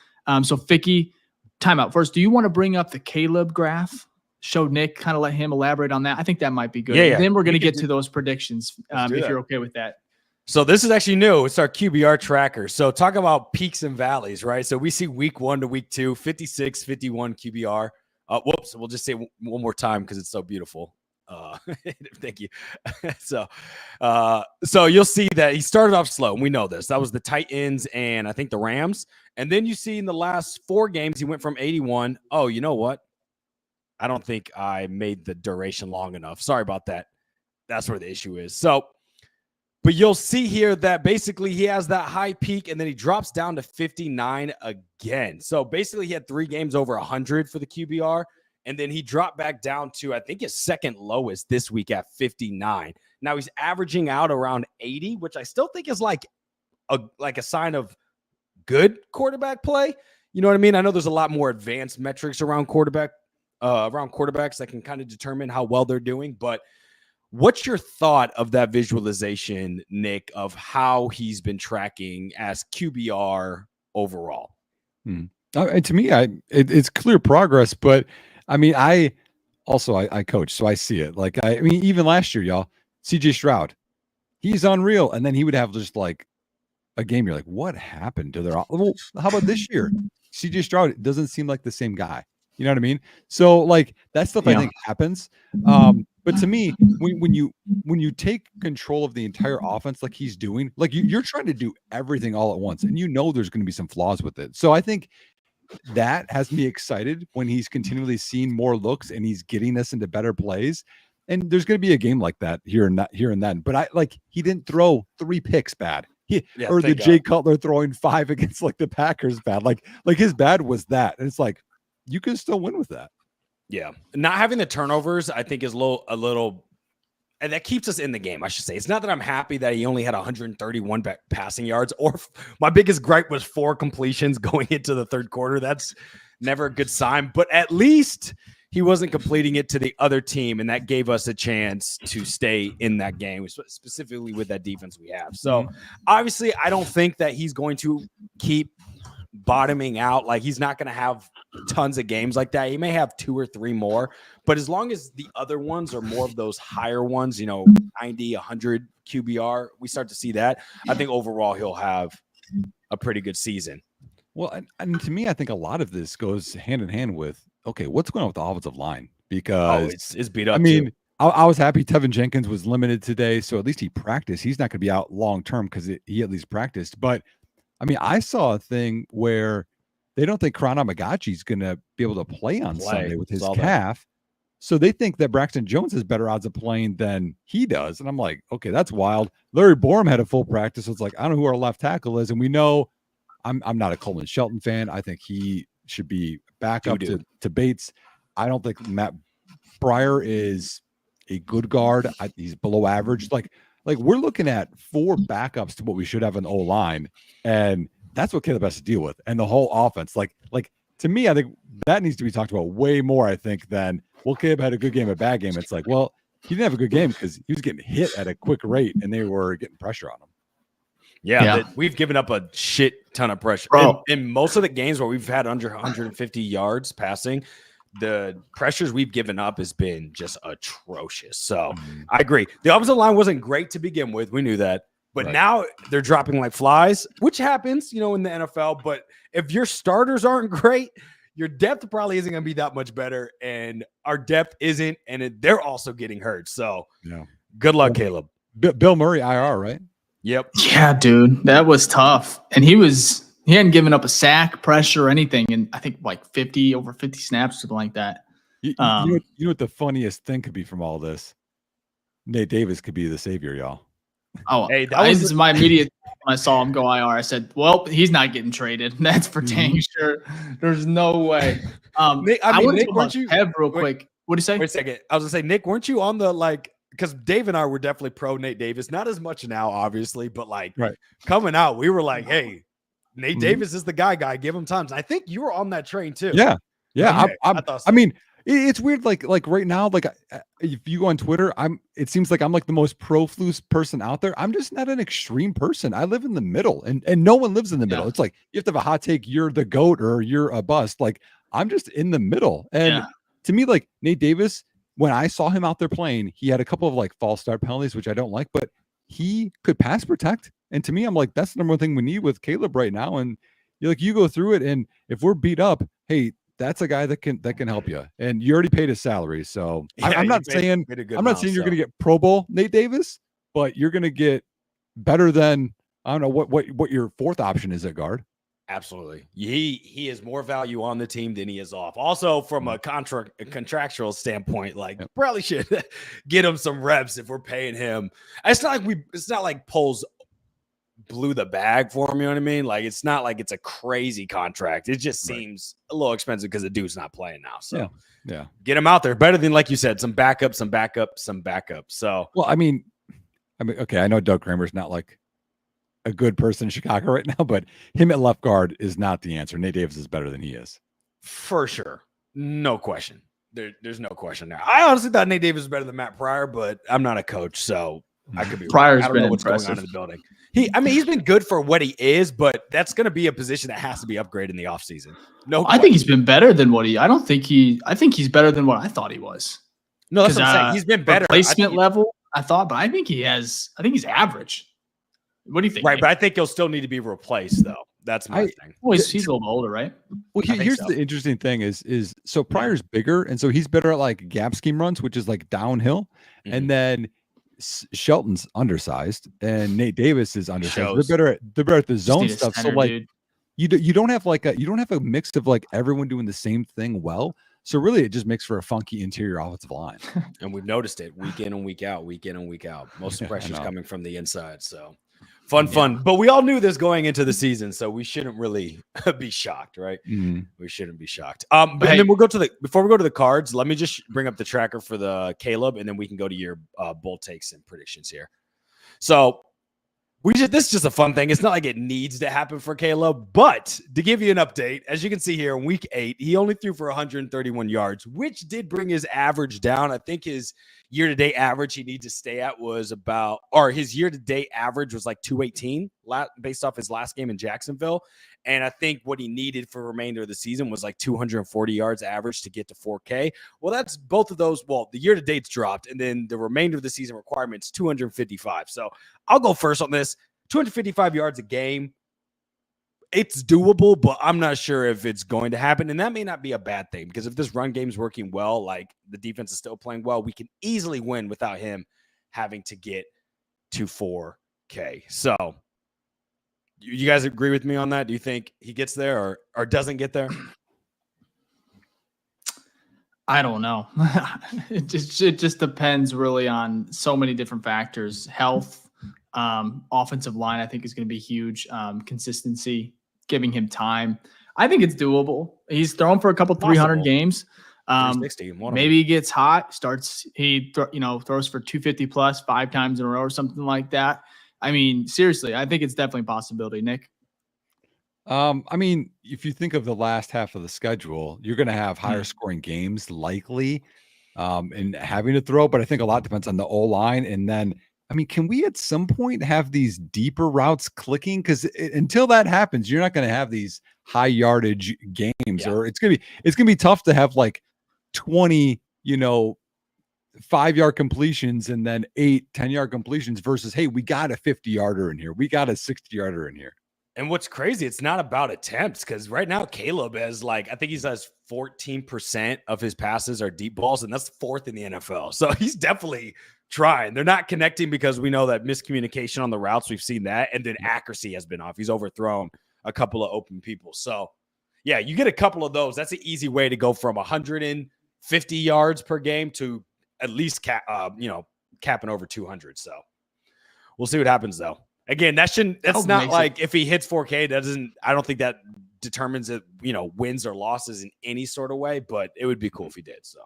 So Ficky, timeout. First, do you want to bring up the Caleb graph? Show Nick, kind of let him elaborate on that. I think that might be good. Yeah. Then we're going to get to those predictions if you're okay with that. So this is actually new. It's our QBR tracker. So talk about peaks and valleys, right? So we see week 1 to week 2, 56, 51 QBR. Whoops. We'll just say one more time because it's so beautiful. Thank you. So you'll see that he started off slow. And we know this. That was the Titans and I think the Rams. And then you see in the last 4 games, he went from 81. Oh, you know what? I don't think I made the duration long enough. Sorry about that. That's where the issue is. So, but you'll see here that basically he has that high peak and then he drops down to 59 again. So basically he had 3 games over 100 for the QBR. And then he dropped back down to, I think, his second lowest this week at 59. Now he's averaging out around 80, which I still think is like a sign of good quarterback play. You know what I mean? I know there's a lot more advanced metrics around quarterbacks that can kind of determine how well they're doing. But what's your thought of that visualization, Nick, of how he's been tracking as QBR overall? To me, it's clear progress, but I mean, I coach, so I see it. Like, I mean, even last year, y'all, CJ Stroud, he's unreal. And then he would have just like a game. You're like, what happened to their, well, how about this year? CJ Stroud doesn't seem like the same guy. You know what I mean? So like that stuff I think happens. But to me, when you take control of the entire offense, like he's doing, like you're trying to do everything all at once, and there's going to be some flaws with it. So I think that has me excited when he's continually seeing more looks and he's getting us into better plays. And there's going to be a game like that here and then. But he didn't throw 3 picks bad. The Jay Cutler throwing 5 against like the Packers bad. Like his bad was that. And it's like, you can still win with that. Yeah. Not having the turnovers, I think, is a little, and that keeps us in the game, I should say. It's not that I'm happy that he only had 131 passing yards, or my biggest gripe was 4 completions going into the third quarter. That's never a good sign, but at least he wasn't completing it to the other team, and that gave us a chance to stay in that game, specifically with that defense we have. So obviously, I don't think that he's going to keep bottoming out. Like, he's not going to have tons of games like that. He may have 2 or 3 more, but as long as the other ones are more of those higher ones, 90, 100 QBR, we start to see that. I think overall he'll have a pretty good season. Well, and to me, I think a lot of this goes hand in hand with, okay, what's going on with the offensive line? Because it's beat up. I mean, I was happy Tevin Jenkins was limited today, so at least he practiced. He's not going to be out long term because he at least practiced. But I mean, I saw a thing where they don't think Karan Amagachi is going to be able to play on Sunday with his calf. So they think that Braxton Jones has better odds of playing than he does. And I'm like, okay, that's wild. Larry Borum had a full practice. So it's like, I don't know who our left tackle is. And we know I'm not a Coleman Shelton fan. I think he should be back up to Bates. I don't think Matt Breyer is a good guard. He's below average. Like we're looking at 4 backups to what we should have an O-line, and that's what Caleb has to deal with. And the whole offense, like to me, I think that needs to be talked about way more. I think than Caleb had a good game, a bad game. It's like, well, he didn't have a good game because he was getting hit at a quick rate, and they were getting pressure on him. Yeah. We've given up a shit ton of pressure. In most of the games where we've had under 150 yards passing, the pressures we've given up has been just atrocious. So I agree. The offensive line wasn't great to begin with. We knew that. But now they're dropping like flies, which happens, in the NFL. But if your starters aren't great, your depth probably isn't going to be that much better. And our depth isn't. And they're also getting hurt. So good luck, Caleb. Bill Murray, IR, right? Yep. Yeah, dude, that was tough. And he hadn't given up a sack, pressure, or anything. And I think like over 50 snaps, something like that. You know what the funniest thing could be from all this? Nate Davis could be the savior, y'all. Oh, hey, that was my immediate. When I saw him go IR, I said, "Well, he's not getting traded. That's for dang sure. There's no way." Nick, I want to Nick, talk about Kev real quick. What do you say? Wait a second. I was gonna say, Nick, weren't you on the because Dave and I were definitely pro Nate Davis, not as much now, obviously, but coming out, we were like, "Hey, Nate Davis is the guy. Give him time." I think you were on that train too. Yeah. Okay. I mean, it's weird. Like right now, if you go on Twitter, it seems like I'm like the most pro Flus person out there. I'm just not an extreme person. I live in the middle, and no one lives in the middle. It's like you have to have a hot take. You're the GOAT or you're a bust. Like I'm just in the middle. And to me, like Nate Davis, when I saw him out there playing, he had a couple of false start penalties, which I don't like, but he could pass protect. And to me, I'm like, that's the number one thing we need with Caleb right now. And you go through it, and if we're beat up, hey, that's a guy that can help you. And you already paid his salary. So I'm not saying you're going to get Pro Bowl Nate Davis, but you're going to get better than, I don't know what your 4th option is at guard. Absolutely. He has more value on the team than he is off. Also, from a contractual standpoint, probably should get him some reps if we're paying him. It's not like Poles blew the bag for him, you know what I mean? It's not like it's a crazy contract. It just seems a little expensive because the dude's not playing now. So get him out there. Better than, like you said, some backup. So I mean, okay, I know Doug Kramer's not like a good person in Chicago right now, but him at left guard is not the answer. Nate Davis is better than he is. For sure. No question. There's no question there. I honestly thought Nate Davis was better than Matt Pryor, but I'm not a coach, so I could be Pryor's wrong. I don't know what's going on in the building. He's been good for what he is, but that's going to be a position that has to be upgraded in the offseason. No, I think he's been better than I think he's better than what I thought he was. No, that's what I'm saying. He's been better. Replacement level, I thought, but I think he's average. What do you think? Right, Nick? But I think he'll still need to be replaced, though. That's my thing. Well, he's a little older, right? Well, here's the interesting thing is so Pryor's bigger, and so he's better at gap scheme runs, which is downhill, and then Shelton's undersized, and Nate Davis is undersized. They're better at the zone stuff. So you don't have a mix of everyone doing the same thing well. So really, it just makes for a funky interior offensive line. And we've noticed it week in and week out. Most pressure is coming from the inside. So fun. But we all knew this going into the season, so we shouldn't really be shocked, right? We shouldn't be shocked. And then before we go to the cards, let me just bring up the tracker for the Caleb, and then we can go to your bull takes and predictions here. So this is just a fun thing. It's not like it needs to happen for Caleb, but to give you an update, as you can see here in week 8, he only threw for 131 yards, which did bring his average down. I think his year-to-date average he needs to stay at his year-to-date average was 218 based off his last game in Jacksonville. And I think what he needed for the remainder of the season was 240 yards average to get to 4K. Well, that's both of those. Well, the year-to-date's dropped, and then the remainder of the season requirement's 255. So I'll go first on this. 255 yards a game. It's doable, but I'm not sure if it's going to happen. And that may not be a bad thing, because if this run game's working well, the defense is still playing well, we can easily win without him having to get to 4K. So you guys agree with me on that? Do you think he gets there or doesn't get there? I don't know. It just depends really on so many different factors. Health, offensive line, I think is going to be huge. Consistency, giving him time. I think it's doable. He's thrown for a couple 300 games. 360. Maybe he gets hot, throws for 250 plus 5 times in a row or something like that. I mean, seriously, I think it's definitely a possibility, Nick. I mean, if you think of the last half of the schedule, you're going to have higher scoring games likely, and having to throw, but I think a lot depends on the O-line. And then, I mean, can we at some point have these deeper routes clicking? Because until that happens, you're not going to have these high yardage games, or it's going to be tough to have like 20, 5-yard completions and then 8-10-yard completions versus, hey, we got a 50-yarder in here, we got a 60-yarder in here. And what's crazy, it's not about attempts, because right now Caleb has I think he says 14% of his passes are deep balls, and that's 4th in the NFL. So he's definitely trying. They're not connecting because we know that miscommunication on the routes, we've seen that, and then accuracy has been off. He's overthrown a couple of open people. So yeah, you get a couple of those. That's an easy way to go from 150 yards per game to at least capping over 200. So we'll see what happens though. Again, that's not like if he hits 4K, I don't think that determines it, wins or losses in any sort of way, but it would be cool if he did. So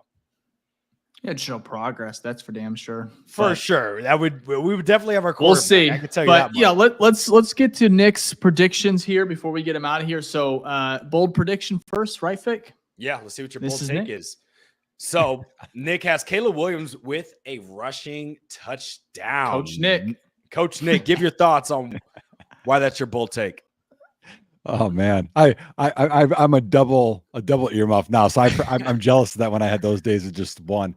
it'd show progress. That's for damn sure. Sure. We would definitely have our We'll see. I can tell you that much. Yeah, let's get to Nick's predictions here before we get him out of here. So bold prediction first, right, Fick? Yeah, let's see what your bold take is. So Nick has Caleb Williams with a rushing touchdown. Coach Nick, give your thoughts on why that's your bold take. Oh man, I'm a double earmuff now, so I'm jealous of that when I had those days of just one.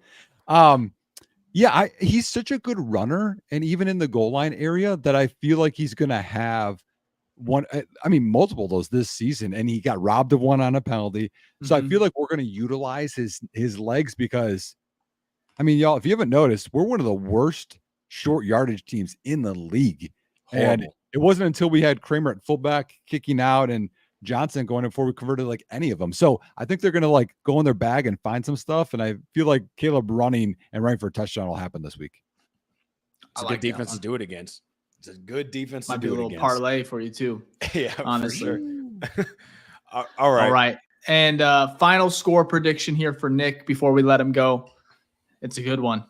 He's such a good runner, and even in the goal line area, that I feel like he's gonna have multiple of those this season, and he got robbed of one on a penalty. So I feel like we're gonna utilize his legs because, y'all, if you haven't noticed, we're one of the worst short yardage teams in the league. Horrible. And it wasn't until we had Kramer at fullback kicking out and Johnson going before we converted like any of them. So I think they're going to go in their bag and find some stuff. And I feel like Caleb running for a touchdown will happen this week. It's a good defense to do it against. It's a good defense to do it against. Might be a little parlay for you too. Yeah, honestly. For sure. All right. And final score prediction here for Nick before we let him go. It's a good one.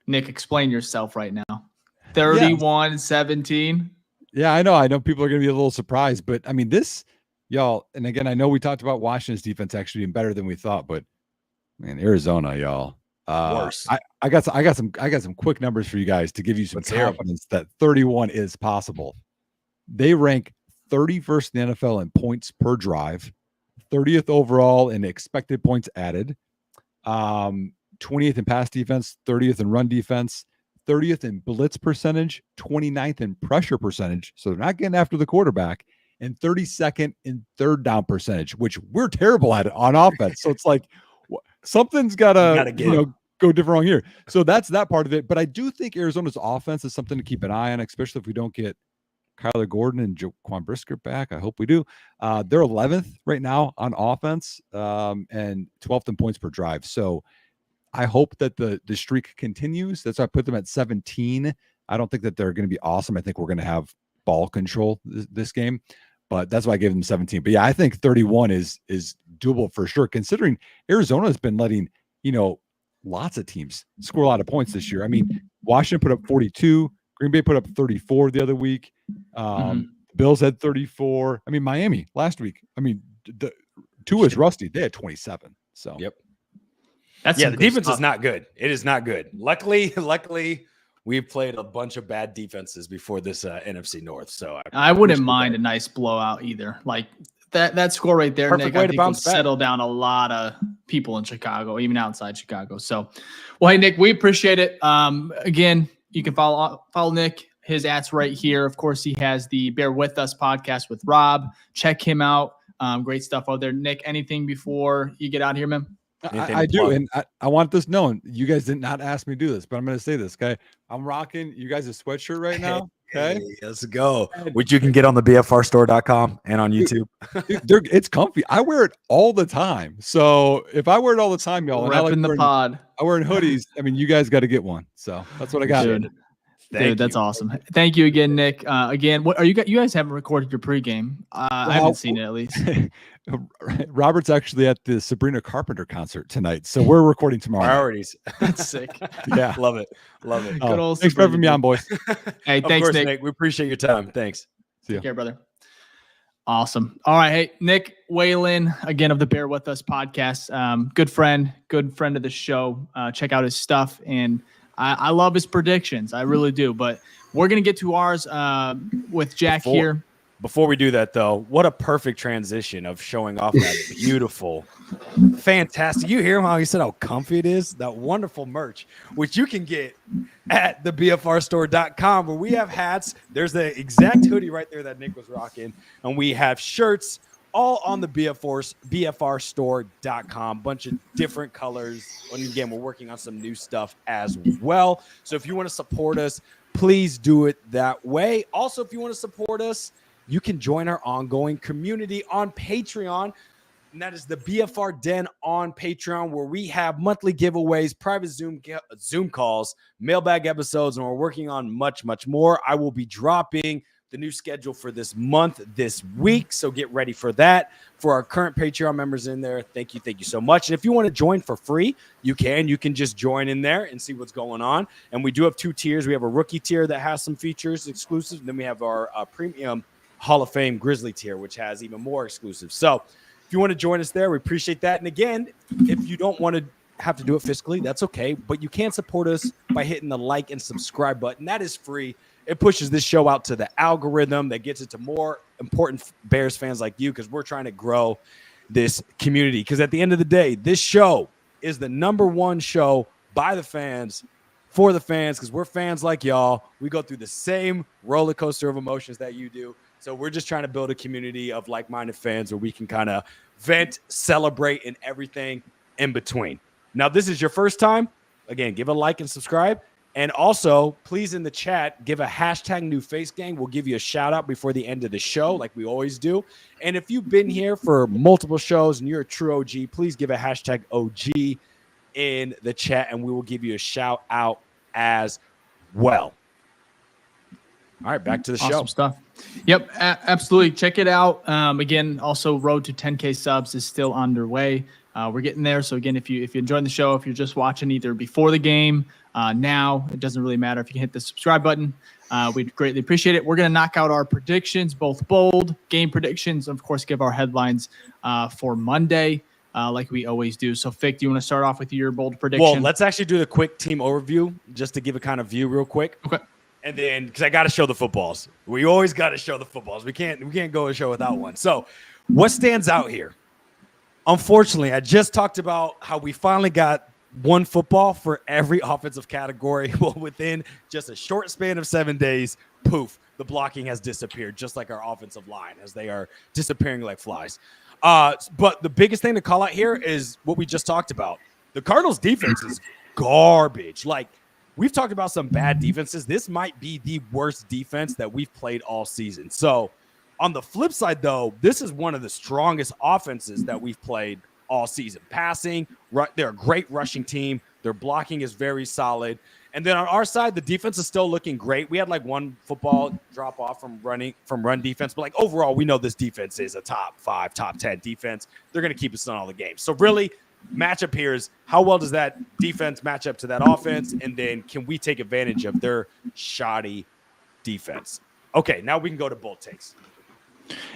Nick, explain yourself right now. 31-17. Yeah, I know people are going to be a little surprised, but this, y'all, and again, I know we talked about Washington's defense actually being better than we thought, but man, Arizona, y'all, worse. I got some quick numbers for you guys to give you some confidence that 31 is possible. They rank 31st in the NFL in points per drive, 30th overall in expected points added, 20th in pass defense, 30th in run defense, 30th in blitz percentage, 29th in pressure percentage. So they're not getting after the quarterback, and 32nd in third down percentage, which we're terrible at it on offense. So it's like something's got to go different wrong here. So that's that part of it. But I do think Arizona's offense is something to keep an eye on, especially if we don't get Kyler Gordon and Jaquan Brisker back. I hope we do. They're 11th right now on offense, and 12th in points per drive. So I hope that the streak continues. That's why I put them at 17. I don't think that they're going to be awesome. I think we're going to have ball control this game, but that's why I gave them 17. But yeah, I think 31 is doable for sure, considering Arizona has been letting, lots of teams score a lot of points this year. Washington put up 42. Green Bay put up 34 the other week. The Bills had 34. Miami last week. Tua is rusty. They had 27. So yep. The defense is not good. It is not good. Luckily, we've played a bunch of bad defenses before this NFC North. So I wouldn't mind a nice blowout either. Like that score right there, perfect Nick, way I to think will bounce back. settle down a lot of people in Chicago, even outside Chicago. So, well, hey, Nick, we appreciate it. Again, you can follow Nick. His @'s right here. Of course, he has the Bear With Us podcast with Rob. Check him out. Great stuff out there. Nick, anything before you get out of here, man? I do, and I want this known. You guys did not ask me to do this, but I'm going to say this, okay? I'm rocking you guys a sweatshirt right now, okay? Hey, let's go. Which you can get on the BFRstore.com and on YouTube. Dude, it's comfy. I wear it all the time. So if I wear it all the time, y'all, repping the pod. I wear hoodies. You guys got to get one. So that's what I got. Dude, that's awesome. Thank you again, Nick. Again, what are you guys haven't recorded your pregame? I haven't seen it at least. Robert's actually at the Sabrina Carpenter concert tonight, so we're recording tomorrow. Priorities. That's sick. Yeah, Love it. Good old thanks for having me on, boys. Hey, of thanks, course, Nick. We appreciate your time. Thanks. See ya. Take care, brother. Awesome. All right. Hey, Nick Whalen, again, of the Bear With Us podcast. Good friend of the show. Check out his stuff. And I love his predictions. I really do. But we're going to get to ours with Jack here. Before we do that, though, what a perfect transition of showing off that beautiful, fantastic. You hear him how he said how comfy it is? That wonderful merch, which you can get at the BFRstore.com, where we have hats. There's the exact hoodie right there that Nick was rocking. And we have shirts all on the BFRstore.com. Bunch of different colors. And again, we're working on some new stuff as well. So if you want to support us, please do it that way. Also, if you want to support us, you can join our ongoing community on Patreon, and that is the BFR Den on Patreon, where we have monthly giveaways, private Zoom calls, mailbag episodes, and we're working on much, much more. I will be dropping the new schedule for this month this week, so get ready for that. For our current Patreon members in there, thank you so much. And if you want to join for free, you can just join in there and see what's going on. And we do have 2 tiers. We have a rookie tier that has some features exclusive, and then we have our premium Hall of Fame Grizzly tier, which has even more exclusives. So if you want to join us there, we appreciate that. And again, if you don't want to have to do it fiscally, that's okay. But you can support us by hitting the like and subscribe button. That is free. It pushes this show out to the algorithm that gets it to more important Bears fans like you, because we're trying to grow this community. Because at the end of the day, this show is the #1 show by the fans, for the fans, because we're fans like y'all. We go through the same roller coaster of emotions that you do. So we're just trying to build a community of like-minded fans where we can kind of vent, celebrate, and everything in between. Now, this is your first time. Again, give a like and subscribe. And also, please in the chat, give a hashtag New Face Gang. We'll give you a shout out before the end of the show, like we always do. And if you've been here for multiple shows and you're a true OG, please give a hashtag OG in the chat, and we will give you a shout out as well. All right, back to the show. Awesome stuff. Yep, absolutely. Check it out. Again, also road to 10K subs is still underway. We're getting there. So again, if you're enjoying the show, if you're just watching either before the game, now, it doesn't really matter if you can hit the subscribe button. We'd greatly appreciate it. We're going to knock out our predictions, both bold game predictions, and of course, give our headlines for Monday, like we always do. So, Fick, do you want to start off with your bold prediction? Well, let's actually do the quick team overview just to give a kind of view real quick. Okay. And then, because I got to show the footballs. We always got to show the footballs. We can't go a show without one. So, what stands out here? Unfortunately, I just talked about how we finally got one football for every offensive category. Well, within just a short span of 7 days, poof, the blocking has disappeared, just like our offensive line, as they are disappearing like flies. But the biggest thing to call out here is what we just talked about. The Cardinals' defense is garbage. Like, we've talked about some bad defenses. This might be the worst defense that we've played all season. So, on the flip side, though, this is one of the strongest offenses that we've played all season. Passing, they're a great rushing team. Their blocking is very solid. And then on our side, the defense is still looking great. We had like one football drop off from run defense, but like overall, we know this defense is a top 5, top 10 defense. They're going to keep us in all the games. So really, matchup here is how well does that defense match up to that offense? And then can we take advantage of their shoddy defense? Okay, now we can go to bold takes.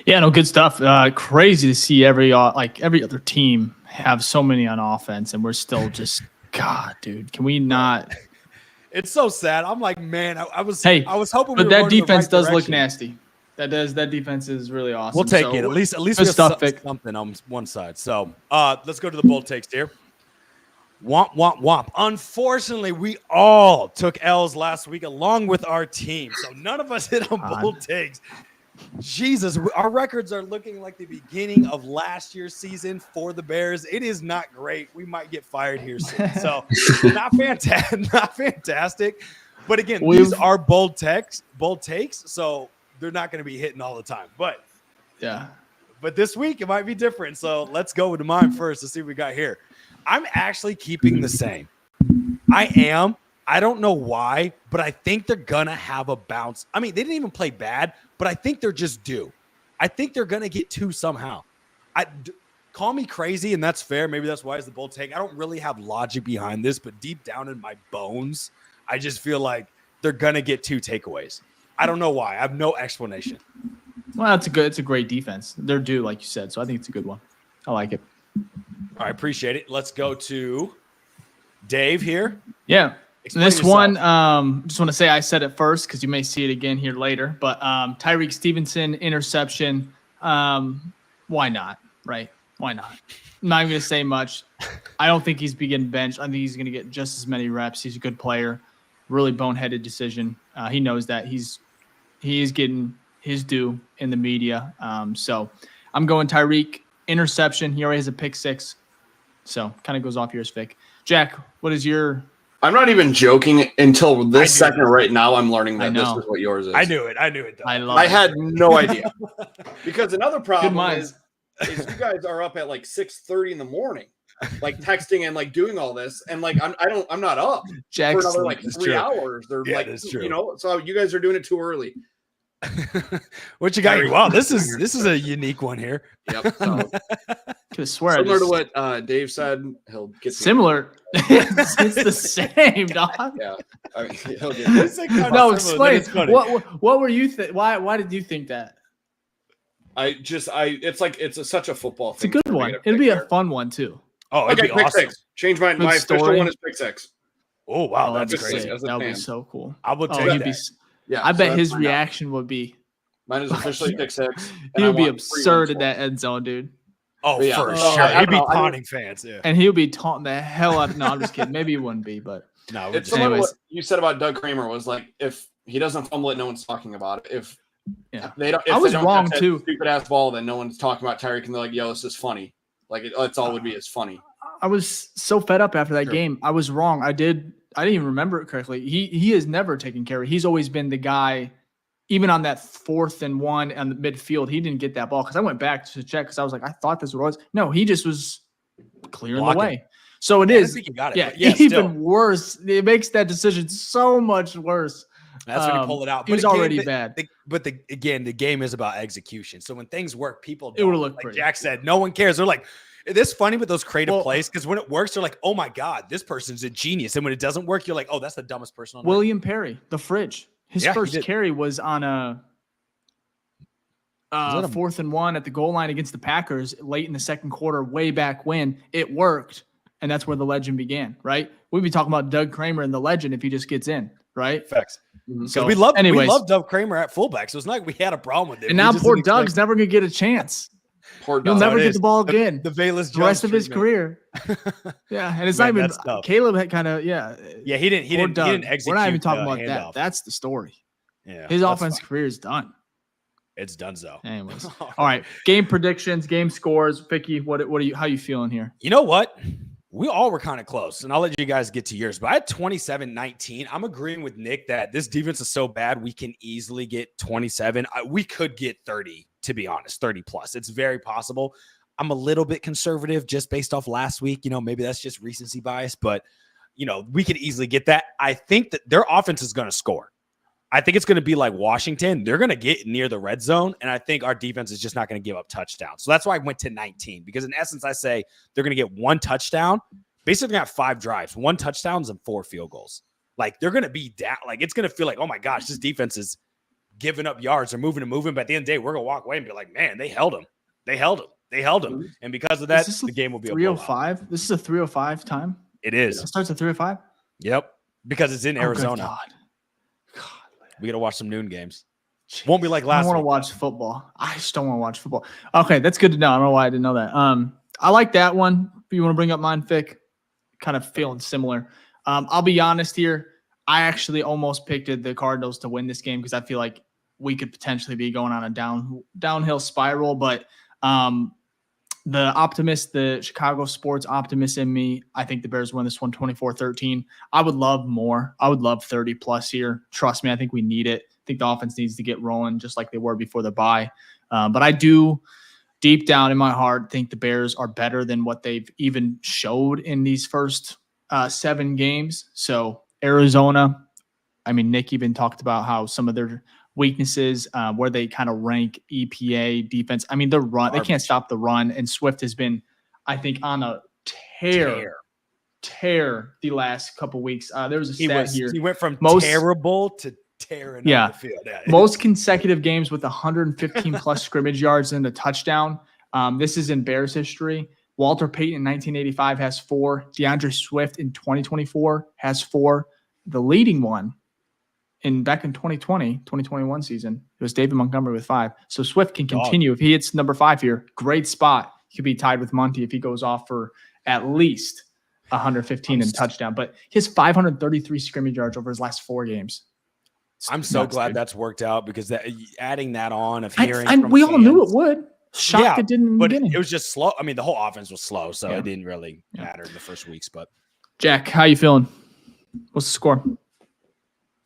Yeah, no, good stuff. Crazy to see every other team have so many on offense, and we're still just, God, dude, can we not? It's so sad. I'm like, man, I was hoping, but that defense does look nasty. That defense is really awesome. We'll take it. At least we have something on one side. So let's go to the bold takes here. Womp. Unfortunately, we all took L's last week along with our team, so none of us hit on bold takes. Jesus, our records are looking like the beginning of last year's season for the Bears. It is not great. We might get fired here soon. So not fantastic. But again, these are bold takes, so they're not going to be hitting all the time. But yeah. But this week it might be different. So let's go to mine first to see what we got here. I'm actually keeping the same. I am. I don't know why, but I think they're going to have a bounce. I mean, they didn't even play bad, but I think they're just due. I think they're going to get 2 somehow. Call me crazy, and that's fair. Maybe that's why it's the bold take. I don't really have logic behind this, but deep down in my bones, I just feel like they're gonna get 2 takeaways. I don't know why. I have no explanation. Well, it's a great defense. They're due, like you said, so I think it's a good one. I like it. All right, appreciate it. Let's go to Dave here. Yeah. Explain this yourself. one, just want to say I said it first because you may see it again here later. But Tyreek Stevenson interception. Why not? Right? Why not? I'm not even going to say much. I don't think he's getting benched. I think he's going to get just as many reps. He's a good player. Really boneheaded decision. He knows that he is getting his due in the media. So I'm going Tyreek interception. He already has a pick 6. So kind of goes off yours, Vic. Jack, what is your? I'm not even joking until this second right now. I'm learning that this is what yours is. I knew it. I had no idea. Because another problem is you guys are up at like 6:30 in the morning, like texting and like doing all this, and like I'm not up for another like 3 hours. They're so you guys are doing it too early. What you got? Wow, this is a unique one here. Yep. So, could swear similar to what Dave said, he'll get similar. It's the same, dog. Yeah. I mean, he'll get this. No, explain. What were you why did you think that? It's such a football thing. It's a good one. It'll be a fun one too. Oh, it'd be pick awesome. 6. Change my official one is pick 6. Oh wow, that's great. crazy. That would be so cool. I would take that. Yeah, I bet his reaction would be. Mine is officially pick 6. He would be absurd in that end zone, dude. Oh, for sure. He'd be taunting fans. Yeah. And he'll be taunting the hell out. No, I'm just kidding. Maybe he wouldn't be, but no. It's similar to what you said about Doug Kramer was like, if he doesn't fumble it, no one's talking about it. If they don't, I was wrong too. Stupid ass ball, then no one's talking about Tyreek, and they're like, "Yo, this is funny." Like that's all it would be is funny. I was so fed up after that game. I was wrong. I didn't even remember it correctly. He has never taken carry. He's always been the guy. Even on that 4th and 1 on the midfield, he didn't get that ball because I went back to check because I was like, I thought this was. No, he just was clearing the way. So it is. I think you got it. Yeah, even worse. It makes that decision so much worse. That's when you pull it out. But he's already bad. Again, the game is about execution. So when things work, people don't. It would look like pretty. Jack said, no one cares. They're like, this funny with those creative plays because when it works, they're like, oh my God, this person's a genius. And when it doesn't work, you're like, oh, that's the dumbest person on earth. William Perry, the fridge. His first carry was on a 4th and 1 at the goal line against the Packers late in the second quarter, way back when. It worked, and that's where the legend began, right? We'd be talking about Doug Kramer and the legend if he just gets in, right? Facts. So we love Doug Kramer at fullback, so it's not like we had a problem with it. And now poor Doug's never going to get a chance. Poor Doug. He'll never get the ball again. The Velus the rest of his career. Yeah, and it's not even Caleb had kind of he didn't execute. We're not even talking about that. That's the story. Yeah, his offensive career is done. It's done so. Anyways, all right. Game predictions, game scores. Ficky, how you feeling here? You know what? We all were kind of close, and I'll let you guys get to yours. But I had 27-19. I'm agreeing with Nick that this defense is so bad we can easily get 27. We could get 30, to be honest, 30 plus. It's very possible. I'm a little bit conservative just based off last week. Maybe that's just recency bias, but we could easily get that. I think that their offense is going to score. I think it's going to be like Washington. They're going to get near the red zone, and I think our defense is just not going to give up touchdowns. So that's why I went to 19, because in essence, I say they're going to get 1 touchdown. Basically, got 5 drives, 1 touchdowns and 4 field goals. Like, they're going to be down. Like, it's going to feel like, oh, my gosh, this defense is giving up yards or moving. But at the end of the day, we're going to walk away and be like, man, they held him. And because of that, the game will be a 3:05. This is a 3:05 time? It is. It starts at 3:05? Yep. Because it's in Arizona. God. We got to watch some noon games. Won't be like last week. I want to watch football. I just don't want to watch football. Okay, that's good to know. I don't know why I didn't know that. I like that one. If you want to bring up mine, Fick, kind of feeling similar. I'll be honest here. I actually almost picked the Cardinals to win this game because I feel like we could potentially be going on a downhill spiral. But the Chicago sports optimist in me, I think the Bears win this one 24-13. I would love more. I would love 30 plus here. Trust me, I think we need it. I think the offense needs to get rolling just like they were before the bye. But I do, deep down in my heart, think the Bears are better than what they've even showed in these first 7 games. So Arizona, Nick even talked about how some of their weaknesses, where they kind of rank EPA defense. I mean, they can't stop the run, and Swift has been, I think, on a tear the last couple weeks. There was a stat here. He went from terrible to tearing up the field. Yeah. Most consecutive games with 115 plus scrimmage yards and a touchdown. This is in Bears history. Walter Payton in 1985 has 4. DeAndre Swift in 2024 has 4. The leading one back in 2021 season, it was David Montgomery with 5. So Swift can continue. If he hits number 5 here, great spot. He could be tied with Monty if he goes off for at least 115 and touchdown. But he has 533 scrimmage yards over his last 4 games. I'm so glad that's worked out, because adding that on of hearing we all knew it would. Shocked it didn't. But it was just slow. I mean, the whole offense was slow, so it didn't really matter in the first weeks. But Jack, how you feeling? What's the score?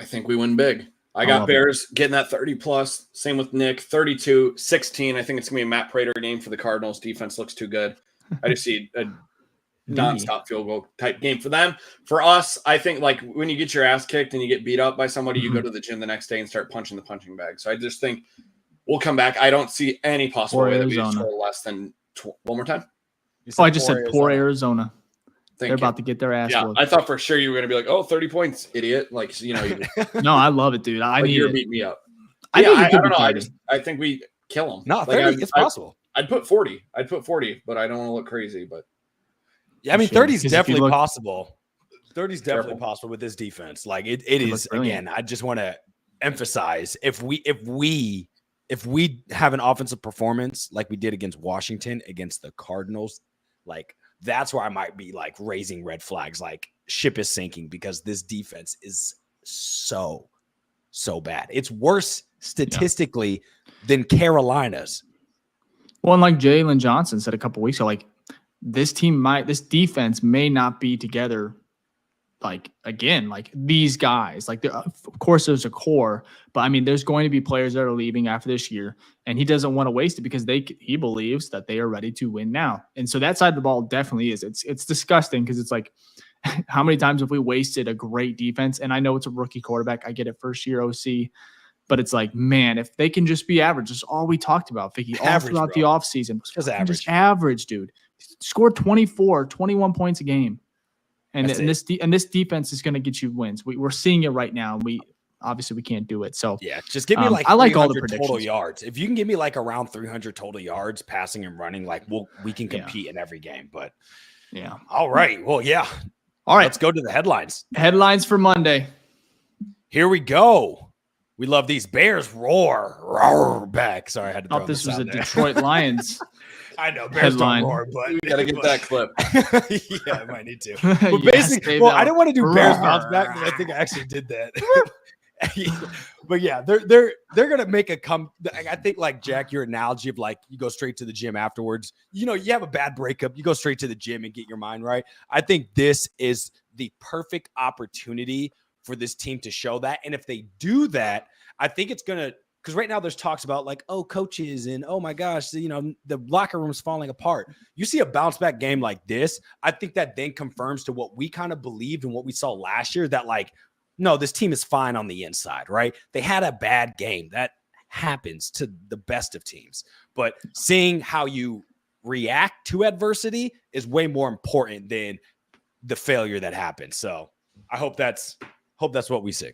I think we win big. I got Bears getting that 30 plus. Same with Nick, 32-16. I think it's gonna be a Matt Prater game for the Cardinals. Defense looks too good. I just see a nonstop field goal type game for them. For us, I think like when you get your ass kicked and you get beat up by somebody, you go to the gym the next day and start punching the punching bag. So I just think we'll come back. I don't see any possible way that we score less than one more time. I just said poor Arizona. They're about to get their ass whooped. I thought for sure you were going to be like, 30 points, idiot. Like, No, I love it, dude. You're beating me up. I don't know. I think we kill them. No, 30, it's possible. I'd put 40. But I don't want to look crazy. But yeah, I mean, 30 is definitely possible. 30 is definitely possible with this defense. Like it is, again, I just want to emphasize, if we have an offensive performance like we did against Washington, against the Cardinals, like that's where I might be like raising red flags, like ship is sinking, because this defense is so bad. It's worse statistically than Carolina's. Well, and like Jalen Johnson said a couple weeks ago, like this defense may not be together. Like, again, like these guys, like of course there's a core, but I mean, there's going to be players that are leaving after this year, and he doesn't want to waste it because he believes that they are ready to win now. And so that side of the ball definitely is. It's disgusting, because it's like, how many times have we wasted a great defense? And I know it's a rookie quarterback. I get it, first year OC, but it's like, man, if they can just be average, that's all we talked about, Ficky, all throughout the offseason. Just average, dude. Scored 24, 21 points a game. And this defense is going to get you wins. We're seeing it right now. We can't do it. So yeah, just give me like I like all the predictions. Total yards. If you can give me like around 300 total yards passing and running, like we can compete in every game. But yeah, all right. Well, yeah. All right, let's go to the headlines. Headlines for Monday. Here we go. We love these. Bears roar back. Sorry, I had to. Thought this was a Detroit Lions. I know Bears don't roar, but we gotta get that clip. Yeah, I might need to. But basically, I don't want to do Bears bounce back, but I think I actually did that. But yeah, they're gonna make a come. I think, like Jack, your analogy of like you go straight to the gym afterwards. You have a bad breakup, you go straight to the gym and get your mind right. I think this is the perfect opportunity for this team to show that, and if they do that, I think it's gonna. Because right now there's talks about like, coaches and oh my gosh, the locker room's falling apart. You see a bounce back game like this, I think that then confirms to what we kind of believed and what we saw last year, that like, no, this team is fine on the inside, right? They had a bad game. That happens to the best of teams. But seeing how you react to adversity is way more important than the failure that happened. So I hope that's what we see.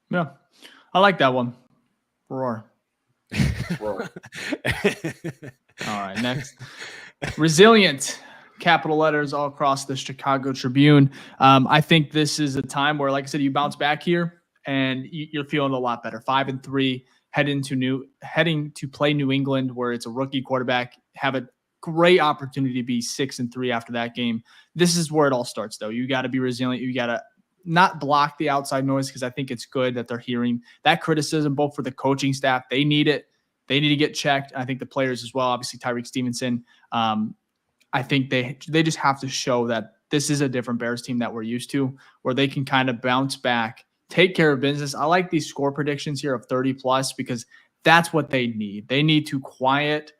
Yeah, I like that one. Roar. Roar. All right, next. Resilient. Capital letters all across the Chicago Tribune. I think this is a time where, like I said, you bounce back here and you're feeling a lot better. 5-3, heading to play New England, where it's a rookie quarterback, have a great opportunity to be 6-3 after that game. This is where it all starts, though. You got to be resilient. You got to not block the outside noise, because I think it's good that they're hearing that criticism, both for the coaching staff. They need it. They need to get checked. I think the players as well, obviously Tyreek Stevenson. I think they just have to show that this is a different Bears team that we're used to, where they can kind of bounce back, take care of business. I like these score predictions here of 30 plus, because that's what they need. They need to quiet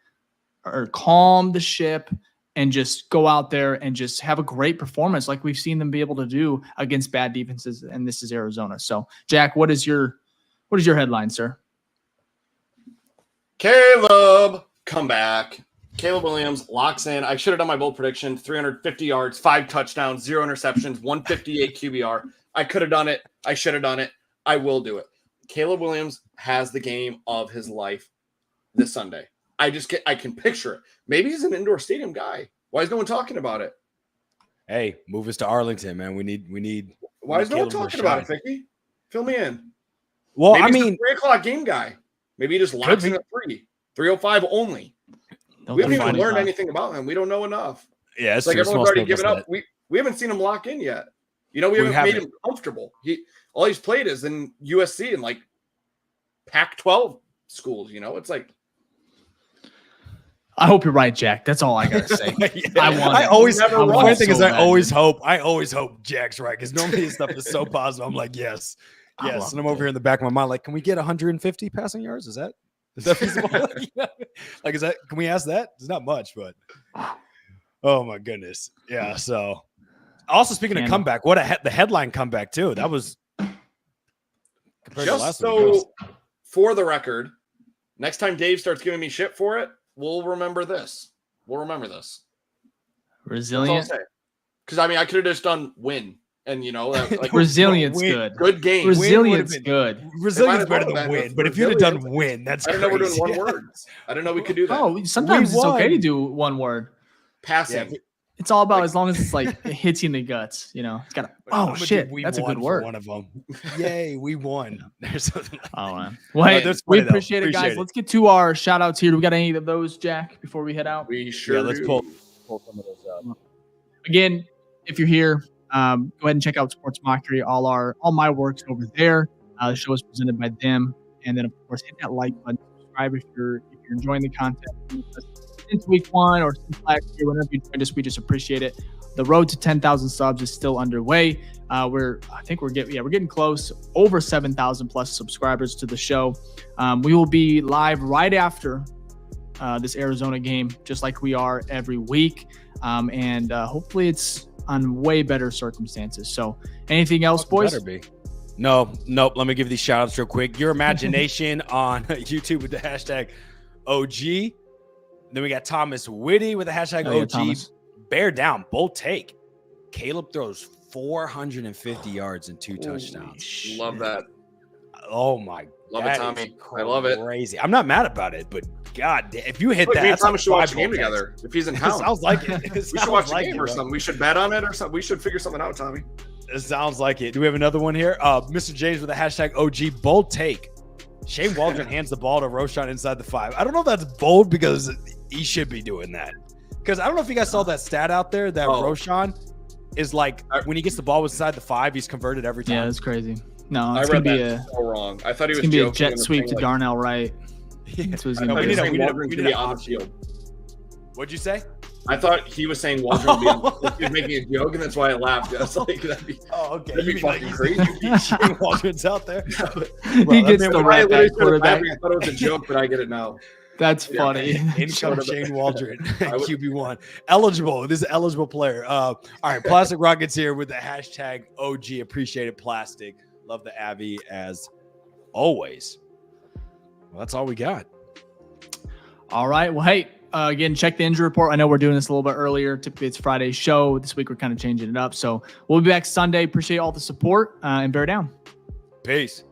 or calm the ship and just go out there and just have a great performance like we've seen them be able to do against bad defenses. And this is Arizona. So, Jack, what is your headline, sir? Caleb, come back. Caleb Williams locks in. I should have done my bold prediction. 350 yards, 5 touchdowns, 0 interceptions, 158 QBR. I could have done it. I should have done it. I will do it. Caleb Williams has the game of his life this Sunday. I can picture it. Maybe he's an indoor stadium guy. Why is no one talking about it? Hey, move us to Arlington, man. We need. Why is no one talking about it, Ficky? Fill me in. Well, maybe he's a 3:00 game guy. Maybe he just locks in at 3:05 only. We haven't even learned anything about him. We don't know enough. Yeah, it's like everyone's already given up. We haven't seen him lock in yet. We haven't made him comfortable. All he's played is in USC and like Pac-12 schools. It's like. I hope you're right, Jack. That's all I gotta say. I always hope Jack's right because normally his stuff is so positive. I'm like, yes. And I'm over here in the back of my mind, like, can we get 150 passing yards? Is that feasible? Like, is that? Can we ask that? It's not much, but oh my goodness, yeah. So, also speaking of comeback, the headline comeback too. That was just so for the record. Next time Dave starts giving me shit for it. We'll remember this. Resilient. Because I could have just done win, and like resilience good. Good game. Resilience good. Resilience better than win. But if you'd have done win, that's. I didn't know we're doing one word. I didn't know we could do that. Oh, sometimes it's okay to do one word. Passing. Yeah, it's all about as long as it's like it hits you in the guts. It's got to. Oh shit, that's a good word. One of them. Yay, we won. There's something like man. Well, hey, we appreciate it, guys. Let's get to our shout outs here. Do we got any of those, Jack? Before we head out, we sure. Yeah, let's pull some of those up. Again, if you're here, go ahead and check out Sports Mockery. All my work's over there. The show is presented by them, and then of course hit that like button, subscribe if you're enjoying the content. Since week 1 or since last year, whenever you joined us, we just appreciate it. The road to 10,000 subs is still underway. We're getting close, over 7,000 plus subscribers to the show. We will be live right after this Arizona game, just like we are every week. And hopefully it's on way better circumstances. So anything else, boys? Better be. Nope. Let me give these shout outs real quick. Your Imagination on YouTube with the hashtag OG. Then we got Thomas Whitty with the hashtag OG. Thomas. Bear down, bold take. Caleb throws 450 yards and 2 touchdowns. Love that. Oh my! Love it, Tommy. I love it. Crazy. I'm not mad about it, but God, if you hit that, me and Thomas should watch a game together. If he's in town, sounds like it. We should watch a game or something. We should bet on it or something. We should figure something out, Tommy. It sounds like it. Do we have another one here? Mr. James with the hashtag OG bold take. Shane Waldron hands the ball to Roshan inside the 5. I don't know if that's bold because he should be doing that. Because I don't know if you guys saw that stat out there that Roshan is like when he gets the ball inside the 5, he's converted every time. Yeah, that's crazy. No, it's going to be so wrong. I thought he was going to be a jet sweep to Darnell Wright. That's what we need to be on the field. What'd you say? I thought he was saying Waldron would be he was making a joke, and that's why I laughed. I was like, that'd be fucking crazy. Shane Waldron's out there. He gets the right back quarterback. I thought it was a joke, but I get it now. That's funny. In comes Shane Waldron, QB1. Eligible. This is an eligible player. All right, Plastic Rockets here with the hashtag OG Appreciated Plastic. Love the Abby as always. Well, that's all we got. All right. Well, hey, again, check the injury report. I know we're doing this a little bit earlier. Typically, it's Friday's show. This week, we're kind of changing it up. So we'll be back Sunday. Appreciate all the support and bear down. Peace.